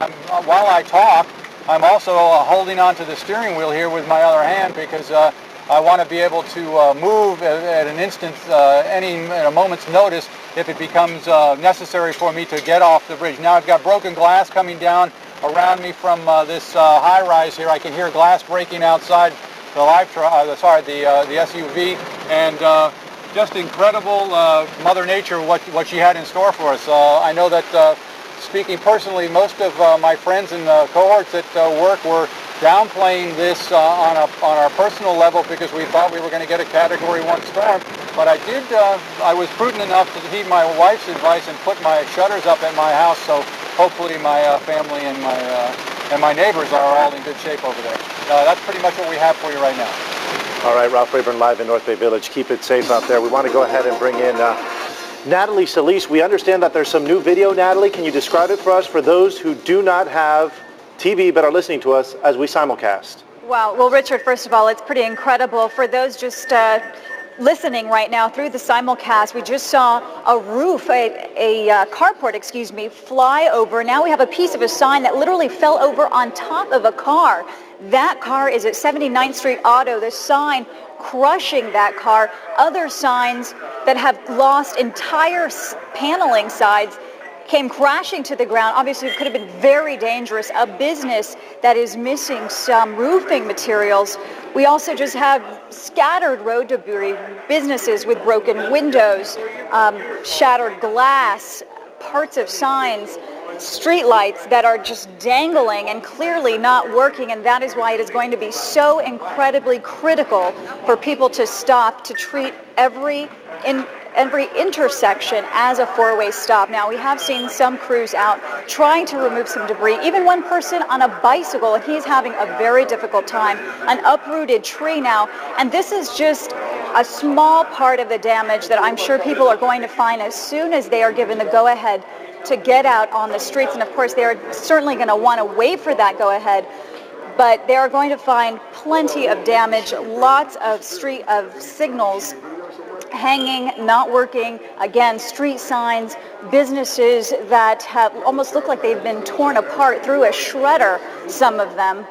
while I talk, I'm also holding onto the steering wheel here with my other hand, because I want to be able to move at an instant, at a moment's notice, if it becomes necessary for me to get off the bridge. Now I've got broken glass coming down around me from this high-rise here. I can hear glass breaking outside the the SUV, and just incredible Mother Nature, what she had in store for us. I know that, speaking personally, most of my friends and cohorts at work were downplaying this on our personal level, because we thought we were going to get a Category 1 storm. But I was prudent enough to heed my wife's advice and put my shutters up at my house, so hopefully my family and my neighbors are all in good shape over there. That's pretty much what we have for you right now. All right, Ralph Rayburn live in North Bay Village. Keep it safe out there. We want to go ahead and bring in Natalie Solis. We understand that there's some new video. Natalie, can you describe it for us, for those who do not have TV but are listening to us as we simulcast? Wow. Well, Richard, first of all, it's pretty incredible. For those just listening right now through the simulcast, we just saw a roof, a carport, excuse me, fly over. Now we have a piece of a sign that literally fell over on top of a car. That car is at 79th Street Auto. The sign crushing that car. Other signs that have lost entire paneling sides came crashing to the ground. Obviously, it could have been very dangerous. A business that is missing some roofing materials. We also just have scattered road debris, businesses with broken windows, shattered glass, parts of signs, street lights that are just dangling and clearly not working, and that is why it is going to be so incredibly critical for people to stop, to treat every intersection as a four-way stop. Now, we have seen some crews out trying to remove some debris, even one person on a bicycle, and he's having a very difficult time. An uprooted tree now, and this is just a small part of the damage that I'm sure people are going to find as soon as they are given the go-ahead to get out on the streets. And of course, they're certainly going to want to wait for that go-ahead, but they are going to find plenty of damage, lots of signals hanging, not working. Again, street signs, businesses that have almost look like they've been torn apart through a shredder, some of them.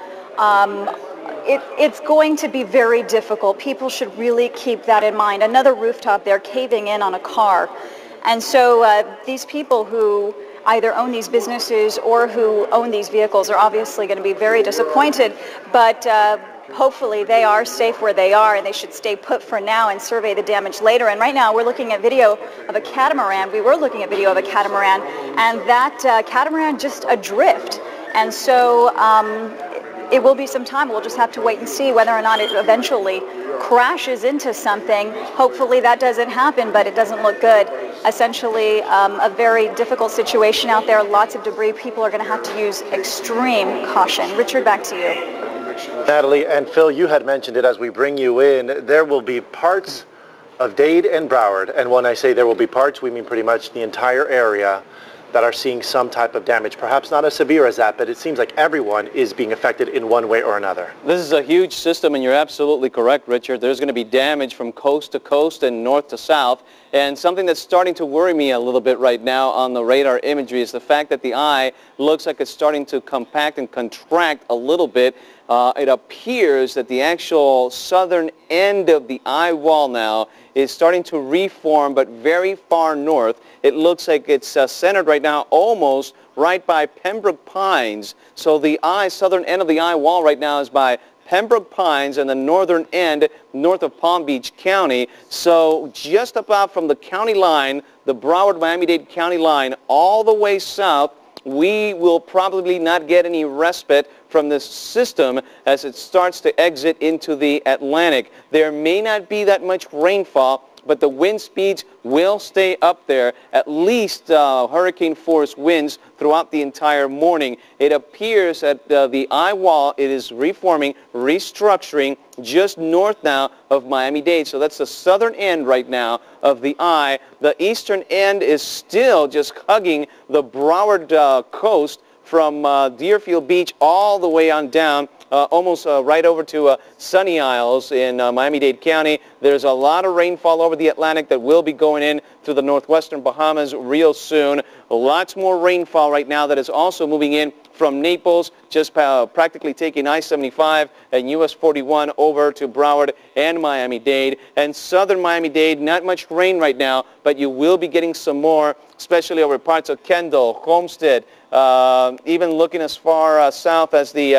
it's going to be very difficult. People should really keep that in mind. Another rooftop there caving in on a car. And so these people who either own these businesses or who own these vehicles are obviously going to be very disappointed, but hopefully they are safe where they are, and they should stay put for now and survey the damage later. And right now we're looking at video of a catamaran. We were looking at video of a catamaran, and that catamaran just adrift. And so it will be some time. We'll just have to wait and see whether or not it eventually crashes into something. Hopefully that doesn't happen, but it doesn't look good. Essentially, a very difficult situation out there. Lots of debris. People are going to have to use extreme caution. Richard, back to you. Natalie and Phil, you had mentioned it as we bring you in. There will be parts of Dade and Broward, and when I say there will be parts, we mean pretty much the entire area, that are seeing some type of damage. Perhaps not as severe as that, but it seems like everyone is being affected in one way or another. This is a huge system, and you're absolutely correct, Richard. There's going to be damage from coast to coast and north to south. And something that's starting to worry me a little bit right now on the radar imagery is the fact that the eye looks like it's starting to compact and contract a little bit. It appears that the actual southern end of the eye wall now is starting to reform, but very far north. It looks like it's centered right now almost right by Pembroke Pines. So the southern end of the eye wall right now is by Pembroke Pines, and the northern end north of Palm Beach County. So just about from the county line, the Broward Miami-Dade county line, all the way south, we will probably not get any respite from this system as it starts to exit into the Atlantic. There may not be that much rainfall, but the wind speeds will stay up there, at least hurricane force winds throughout the entire morning. It appears that the eye wall, it is reforming, restructuring just north now of Miami-Dade. So that's the southern end right now of the eye. The eastern end is still just hugging the Broward coast from Deerfield Beach all the way on down, almost right over to Sunny Isles in Miami-Dade County. There's a lot of rainfall over the Atlantic that will be going in through the northwestern Bahamas real soon. Lots more rainfall right now that is also moving in from Naples, just practically taking I-75 and US 41 over to Broward and Miami-Dade. And southern Miami-Dade, not much rain right now, but you will be getting some more, especially over parts of Kendall, Homestead, even looking as far south as the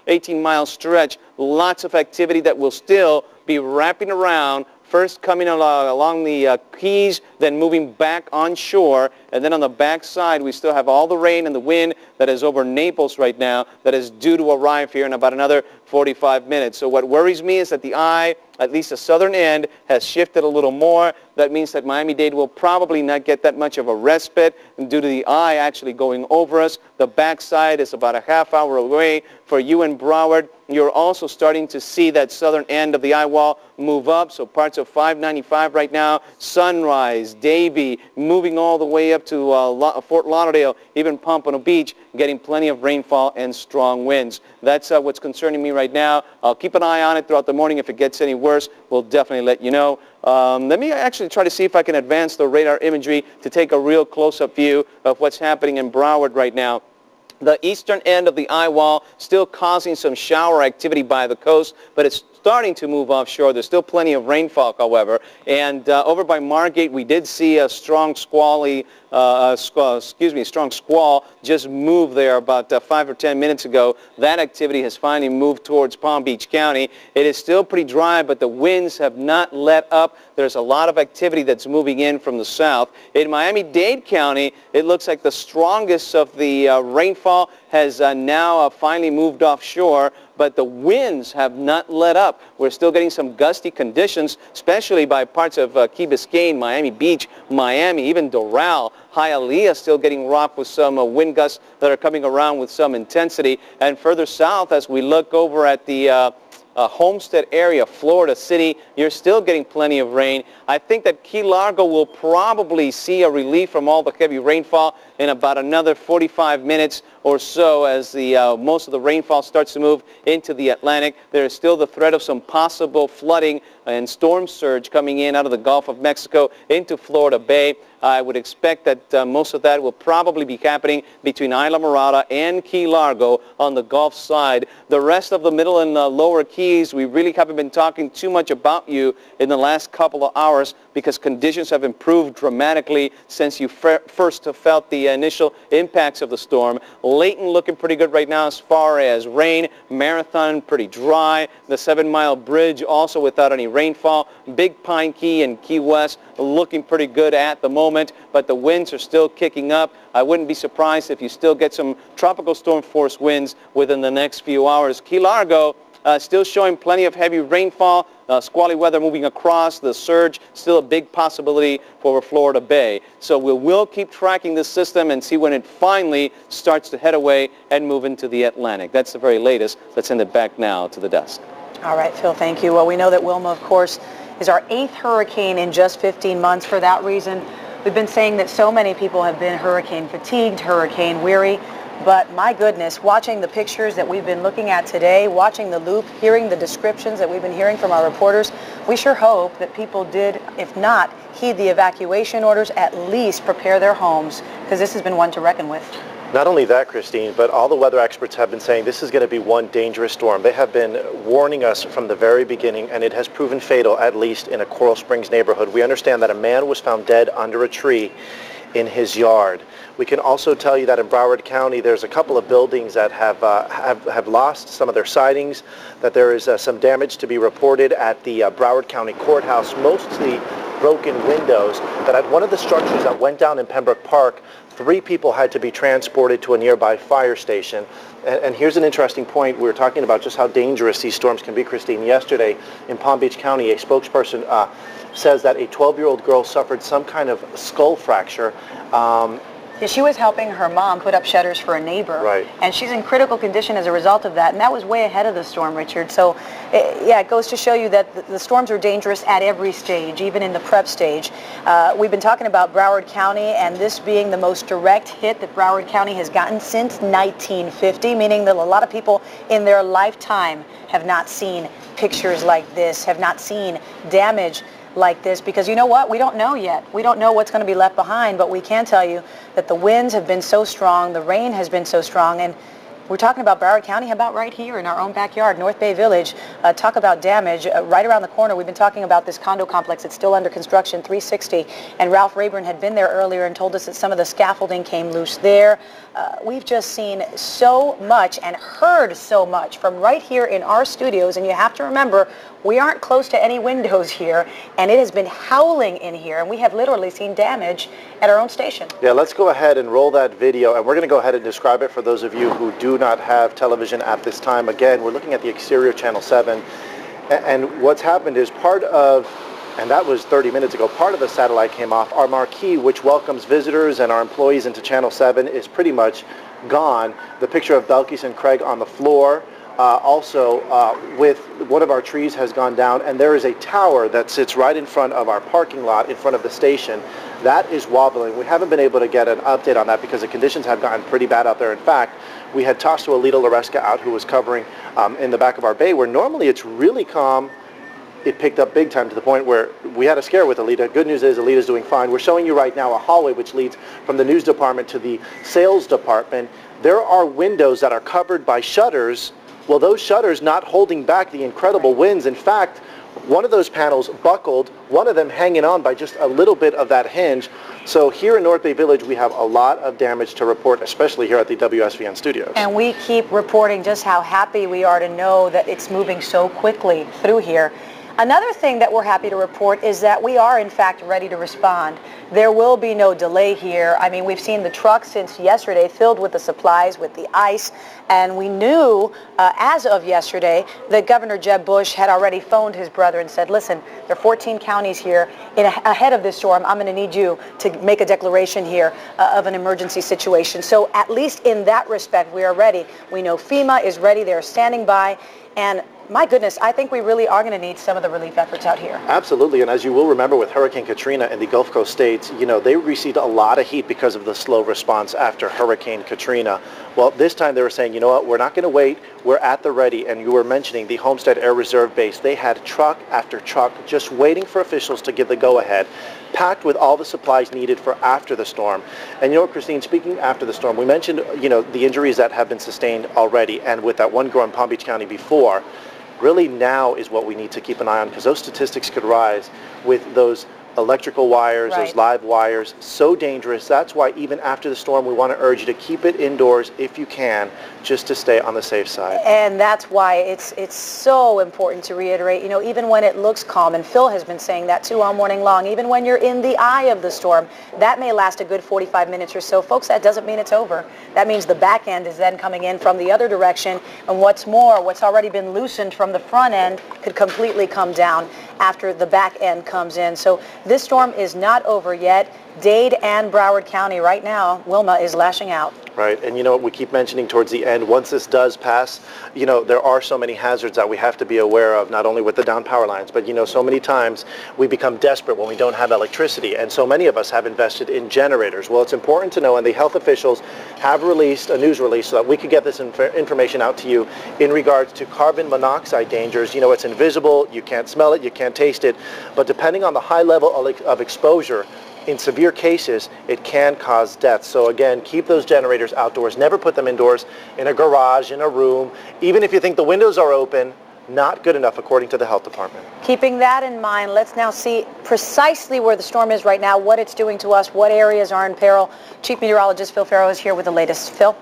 18-mile stretch. Lots of activity that will still be wrapping around, first coming along the Keys, then moving back onshore, and then on the back side we still have all the rain and the wind that is over Naples right now that is due to arrive here in about another 45 minutes. So what worries me is that the eye, at least the southern end, has shifted a little more. That means that Miami-Dade will probably not get that much of a respite due to the eye actually going over us. The backside is about a half hour away for you in Broward. You're also starting to see that southern end of the eye wall move up. So parts of 595 right now, Sunrise, Davie, moving all the way up to Fort Lauderdale, even Pompano Beach, getting plenty of rainfall and strong winds. That's what's concerning me right now. I'll keep an eye on it throughout the morning. If it gets any worse, we'll definitely let you know. Let me actually try to see if I can advance the radar imagery to take a real close-up view of what's happening in Broward right now. The eastern end of the eye wall still causing some shower activity by the coast, but it's starting to move offshore. There's still plenty of rainfall, however. And over by Margate, we did see a strong strong squall just move there about 5 or 10 minutes ago. That activity has finally moved towards Palm Beach County. It is still pretty dry, but the winds have not let up. There's a lot of activity that's moving in from the south. In Miami-Dade County, it looks like the strongest of the rainfall has now finally moved offshore, but the winds have not let up. We're still getting some gusty conditions, especially by parts of Key Biscayne, Miami Beach, Miami, even Doral. Hialeah still getting rocked with some wind gusts that are coming around with some intensity. And further south, as we look over at the Homestead area, Florida City, you're still getting plenty of rain. I think that Key Largo will probably see a relief from all the heavy rainfall in about another 45 minutes or so as the most of the rainfall starts to move into the Atlantic. There is still the threat of some possible flooding and storm surge coming in out of the Gulf of Mexico into Florida Bay. I would expect that most of that will probably be happening between Isla Morada and Key Largo on the Gulf side. The rest of the middle and lower Keys, we really haven't been talking too much about you in the last couple of hours because conditions have improved dramatically since you first felt the initial impacts of the storm. Layton looking pretty good right now as far as rain. Marathon pretty dry. The 7 Mile Bridge also without any rainfall. Big Pine Key and Key West looking pretty good at the moment, but the winds are still kicking up. I wouldn't be surprised if you still get some tropical storm force winds within the next few hours. Key Largo still showing plenty of heavy rainfall. Squally weather moving across. The surge still a big possibility for Florida Bay. So we will keep tracking this system and see when it finally starts to head away and move into the Atlantic. That's the very latest. Let's send it back now to the desk. All right, Phil, thank you. Well, we know that Wilma, of course, is our 8th hurricane in just 15 months. For that reason, we've been saying that so many people have been hurricane fatigued, hurricane weary. But my goodness, watching the pictures that we've been looking at today, watching the loop, hearing the descriptions that we've been hearing from our reporters, we sure hope that people did, if not heed the evacuation orders, at least prepare their homes, because this has been one to reckon with. Not only that, Christine, but all the weather experts have been saying this is going to be one dangerous storm. They have been warning us from the very beginning, and it has proven fatal, at least in a Coral Springs neighborhood. We understand that a man was found dead under a tree in his yard. We can also tell you that in Broward County, there's a couple of buildings that have lost some of their sidings, that there is some damage to be reported at the Broward County Courthouse, mostly broken windows. But at one of the structures that went down in Pembroke Park, 3 people had to be transported to a nearby fire station. And here's an interesting point. We were talking about just how dangerous these storms can be, Christine. Yesterday in Palm Beach County, a spokesperson says that a 12-year-old girl suffered some kind of skull fracture. Yeah, she was helping her mom put up shutters for a neighbor. Right. And she's in critical condition as a result of that. And that was way ahead of the storm, Richard. So, it goes to show you that the storms are dangerous at every stage, even in the prep stage. We've been talking about Broward County and this being the most direct hit that Broward County has gotten since 1950, meaning that a lot of people in their lifetime have not seen pictures like this, have not seen damage like this, because you know what? We don't know yet. We don't know what's going to be left behind, but we can tell you that the winds have been so strong, the rain has been so strong, and we're talking about Broward County. How about right here in our own backyard, North Bay Village? Talk about damage. Right around the corner, we've been talking about this condo complex. It's still under construction, 360, and Ralph Rayburn had been there earlier and told us that some of the scaffolding came loose there. We've just seen so much and heard so much from right here in our studios, and you have to remember, we aren't close to any windows here, and it has been howling in here, and we have literally seen damage at our own station. Yeah, let's go ahead and roll that video, and we're going to go ahead and describe it for those of you who do not have television at this time. Again, we're looking at the exterior Channel 7, and what's happened is part of, and that was 30 minutes ago, part of the satellite came off. Our marquee, which welcomes visitors and our employees into Channel 7, is pretty much gone. The picture of Belkis and Craig on the floor, also with one of our trees has gone down, and there is a tower that sits right in front of our parking lot in front of the station. That is wobbling. We haven't been able to get an update on that because the conditions have gotten pretty bad out there. In fact, we had tossed to Alita Loreska out, who was covering in the back of our bay, where normally it's really calm. It picked up big time to the point where we had a scare with Alita. Good news is Alita's doing fine. We're showing you right now a hallway which leads from the news department to the sales department. There are windows that are covered by shutters. Well, those shutters not holding back the incredible winds. In fact, one of those panels buckled, one of them hanging on by just a little bit of that hinge. So here in North Bay Village, we have a lot of damage to report, especially here at the WSVN studios. And we keep reporting just how happy we are to know that it's moving so quickly through here. Another thing that we're happy to report is that we are, in fact, ready to respond. There will be no delay here. I mean, we've seen the trucks since yesterday filled with the supplies, with the ice, and we knew as of yesterday that Governor Jeb Bush had already phoned his brother and said, listen, there are 14 counties here. Ahead of this storm, I'm going to need you to make a declaration here of an emergency situation. So at least in that respect, we are ready. We know FEMA is ready. They're standing by. And my goodness, I think we really are going to need some of the relief efforts out here. Absolutely, and as you will remember with Hurricane Katrina in the Gulf Coast states, you know, they received a lot of heat because of the slow response after Hurricane Katrina. Well, this time they were saying, you know what, we're not going to wait, we're at the ready, and you were mentioning the Homestead Air Reserve Base. They had truck after truck just waiting for officials to give the go-ahead, packed with all the supplies needed for after the storm. And you know what, Christine, speaking after the storm, we mentioned, you know, the injuries that have been sustained already, and with that one girl in Palm Beach County before, really now is what we need to keep an eye on, because those statistics could rise with those electrical wires, those live wires, so dangerous. That's why even after the storm, we want to urge you to keep it indoors if you can, just to stay on the safe side. And that's why it's so important to reiterate, you know, even when it looks calm, and Phil has been saying that too all morning long, even when you're in the eye of the storm, that may last a good 45 minutes or so. Folks, that doesn't mean it's over. That means the back end is then coming in from the other direction, and what's more, what's already been loosened from the front end could completely come down after the back end comes in. So this storm is not over yet. Dade and Broward County right now, Wilma is lashing out. Right, and you know what we keep mentioning towards the end, once this does pass, you know, there are so many hazards that we have to be aware of, not only with the down power lines, but you know, so many times we become desperate when we don't have electricity, and so many of us have invested in generators. Well, it's important to know, and the health officials have released a news release so that we could get this information out to you in regards to carbon monoxide dangers. You know, it's invisible, you can't smell it, you can't taste it, but depending on the high level of exposure, in severe cases, it can cause death. So again, keep those generators outdoors. Never put them indoors, in a garage, in a room. Even if you think the windows are open, not good enough according to the health department. Keeping that in mind, let's now see precisely where the storm is right now, what it's doing to us, what areas are in peril. Chief Meteorologist Phil Farrow is here with the latest. Phil?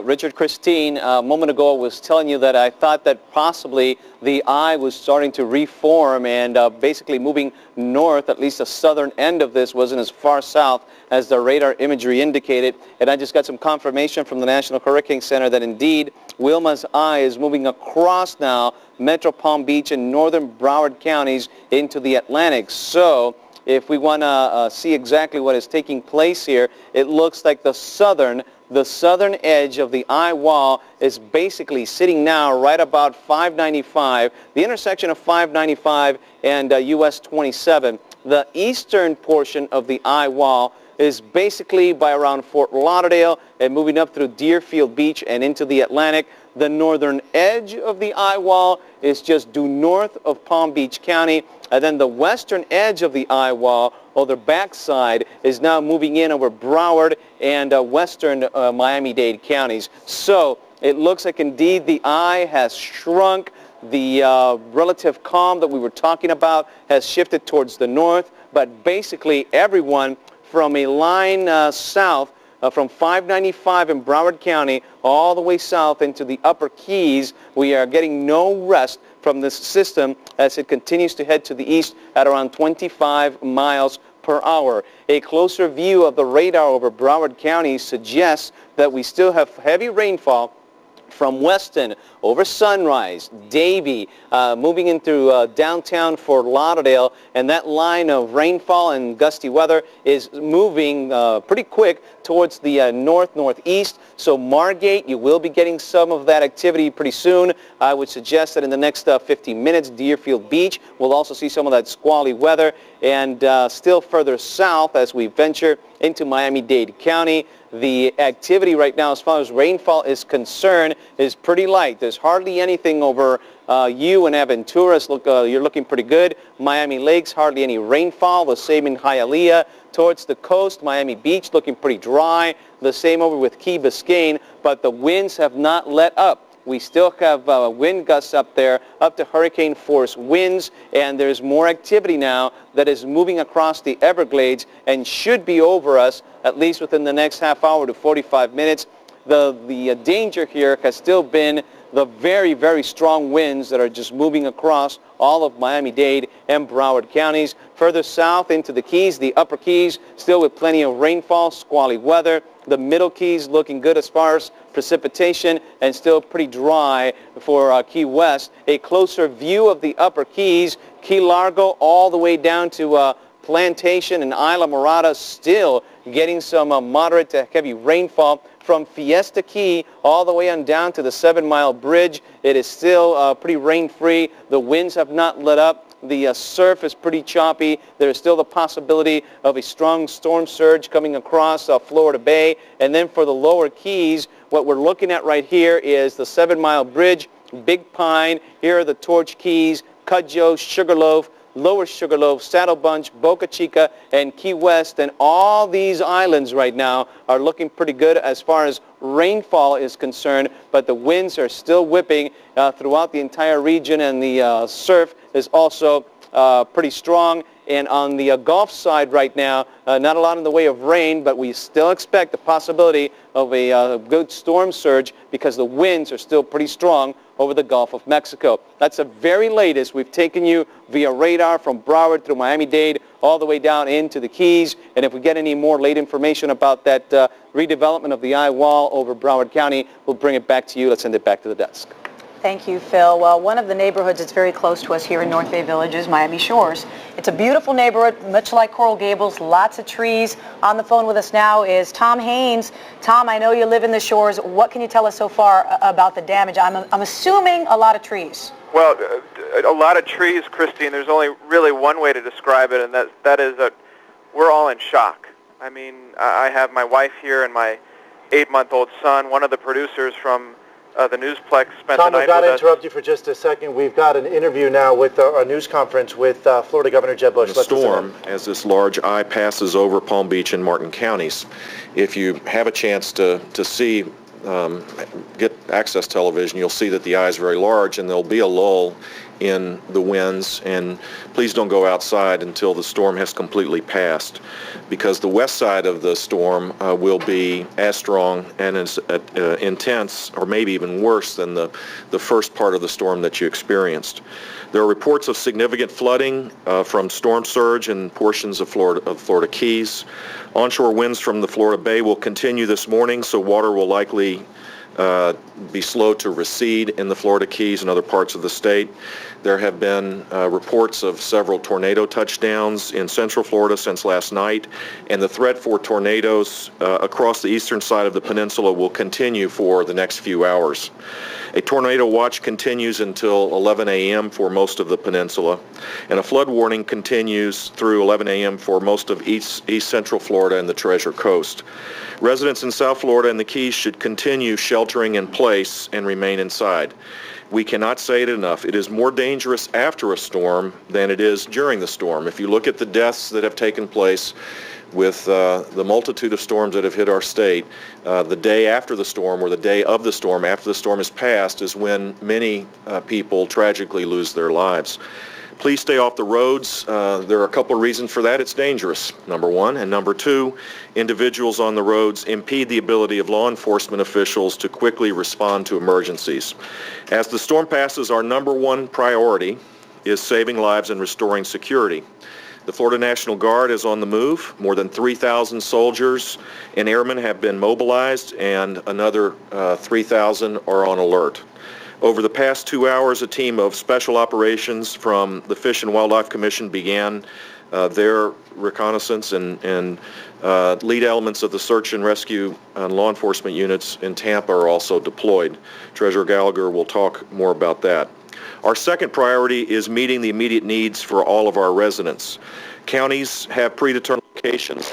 Richard, Christine, a moment ago I was telling you that I thought that possibly the eye was starting to reform and basically moving north. At least the southern end of this wasn't as far south as the radar imagery indicated. And I just got some confirmation from the National Hurricane Center that indeed Wilma's eye is moving across now Metro Palm Beach and northern Broward counties into the Atlantic. So if we want to see exactly what is taking place here, it looks like the southern edge of the eye wall is basically sitting now right about 595, the intersection of 595 and US 27. The eastern portion of the eye wall is basically by around Fort Lauderdale and moving up through Deerfield Beach and into the Atlantic. The northern edge of the eye wall is just due north of Palm Beach County, and then the western edge of the eye wall, or the backside, is now moving in over Broward and western Miami-Dade counties. So it looks like indeed the eye has shrunk. The relative calm that we were talking about has shifted towards the north, but basically everyone from a line south from 595 in Broward County all the way south into the upper Keys, we are getting no rest from this system as it continues to head to the east at around 25 miles per hour. A closer view of the radar over Broward County suggests that we still have heavy rainfall from Weston over Sunrise, Davie, moving into downtown Fort Lauderdale, and that line of rainfall and gusty weather is moving pretty quick towards the northeast. So Margate, you will be getting some of that activity pretty soon. I would suggest that in the next 15 minutes, Deerfield Beach will also see some of that squally weather, and still further south as we venture into Miami-Dade County. The activity right now as far as rainfall is concerned is pretty light. There's hardly anything over you and Aventuras. You're looking pretty good. Miami Lakes, hardly any rainfall. The same in Hialeah. Towards the coast, Miami Beach looking pretty dry. The same over with Key Biscayne, but the winds have not let up. We still have wind gusts up there, up to hurricane force winds, and there's more activity now that is moving across the Everglades and should be over us at least within the next half hour to 45 minutes. The danger here has still been the very, very strong winds that are just moving across all of Miami-Dade and Broward counties. Further south into the Keys, the upper Keys, still with plenty of rainfall, squally weather. The middle Keys looking good as far as precipitation and still pretty dry for Key West. A closer view of the upper Keys, Key Largo all the way down to Plantation and Isla Morada still getting some moderate to heavy rainfall. From Fiesta Key all the way on down to the 7 Mile Bridge, it is still pretty rain-free. The winds have not let up. The surf is pretty choppy. There is still the possibility of a strong storm surge coming across Florida Bay. And then for the lower Keys, what we're looking at right here is the 7 Mile Bridge, Big Pine. Here are the Torch Keys, Cudjoe, Sugarloaf, Lower Sugarloaf, Saddle Bunch, Boca Chica, and Key West. And all these islands right now are looking pretty good as far as rainfall is concerned, but the winds are still whipping throughout the entire region, and the surf is also pretty strong. And on the Gulf side right now, not a lot in the way of rain, but we still expect the possibility of a good storm surge because the winds are still pretty strong over the Gulf of Mexico. That's the very latest. We've taken you via radar from Broward through Miami-Dade all the way down into the Keys. And if we get any more late information about that redevelopment of the eye wall over Broward County, we'll bring it back to you. Let's send it back to the desk. Thank you, Phil. Well, one of the neighborhoods that's very close to us here in North Bay Village is Miami Shores. It's a beautiful neighborhood, much like Coral Gables, lots of trees. On the phone with us now is Tom Haynes. Tom, I know you live in the Shores. What can you tell us so far about the damage? I'm assuming a lot of trees. Well, a lot of trees, Christine. There's only really one way to describe it, and that is that we're all in shock. I mean, I have my wife here and my 8-month-old son. One of the producers from the Newsplex spent Tom, the night with us. I've got to interrupt you for just a second. We've got an interview now with a news conference with Florida Governor Jeb Bush. The storm, as this large eye passes over Palm Beach and Martin counties. If you have a chance to see, get access television, you'll see that the eye is very large, and there'll be a lull in the winds, and please don't go outside until the storm has completely passed, because the west side of the storm will be as strong and as intense, or maybe even worse than the first part of the storm that you experienced. There are reports of significant flooding from storm surge in portions of Florida Keys. Onshore winds from the Florida Bay will continue this morning, so water will likely be slow to recede in the Florida Keys and other parts of the state. There have been reports of several tornado touchdowns in central Florida since last night, and the threat for tornadoes across the eastern side of the peninsula will continue for the next few hours. A tornado watch continues until 11 a.m. for most of the peninsula, and a flood warning continues through 11 a.m. for most of east central Florida and the Treasure Coast. Residents in South Florida and the Keys should continue sheltering in place and remain inside. We cannot say it enough. It is more dangerous after a storm than it is during the storm. If you look at the deaths that have taken place with the multitude of storms that have hit our state, the day after the storm or the day of the storm, after the storm is passed, is when many people tragically lose their lives. Please stay off the roads. There are a couple of reasons for that. It's dangerous, number one. And number two, individuals on the roads impede the ability of law enforcement officials to quickly respond to emergencies. As the storm passes, our number one priority is saving lives and restoring security. The Florida National Guard is on the move. More than 3,000 soldiers and airmen have been mobilized, and another 3,000 are on alert. Over the past 2 hours, a team of special operations from the Fish and Wildlife Commission began their reconnaissance, and lead elements of the search and rescue and law enforcement units in Tampa are also deployed. Treasurer Gallagher will talk more about that. Our second priority is meeting the immediate needs for all of our residents. Counties have predetermined locations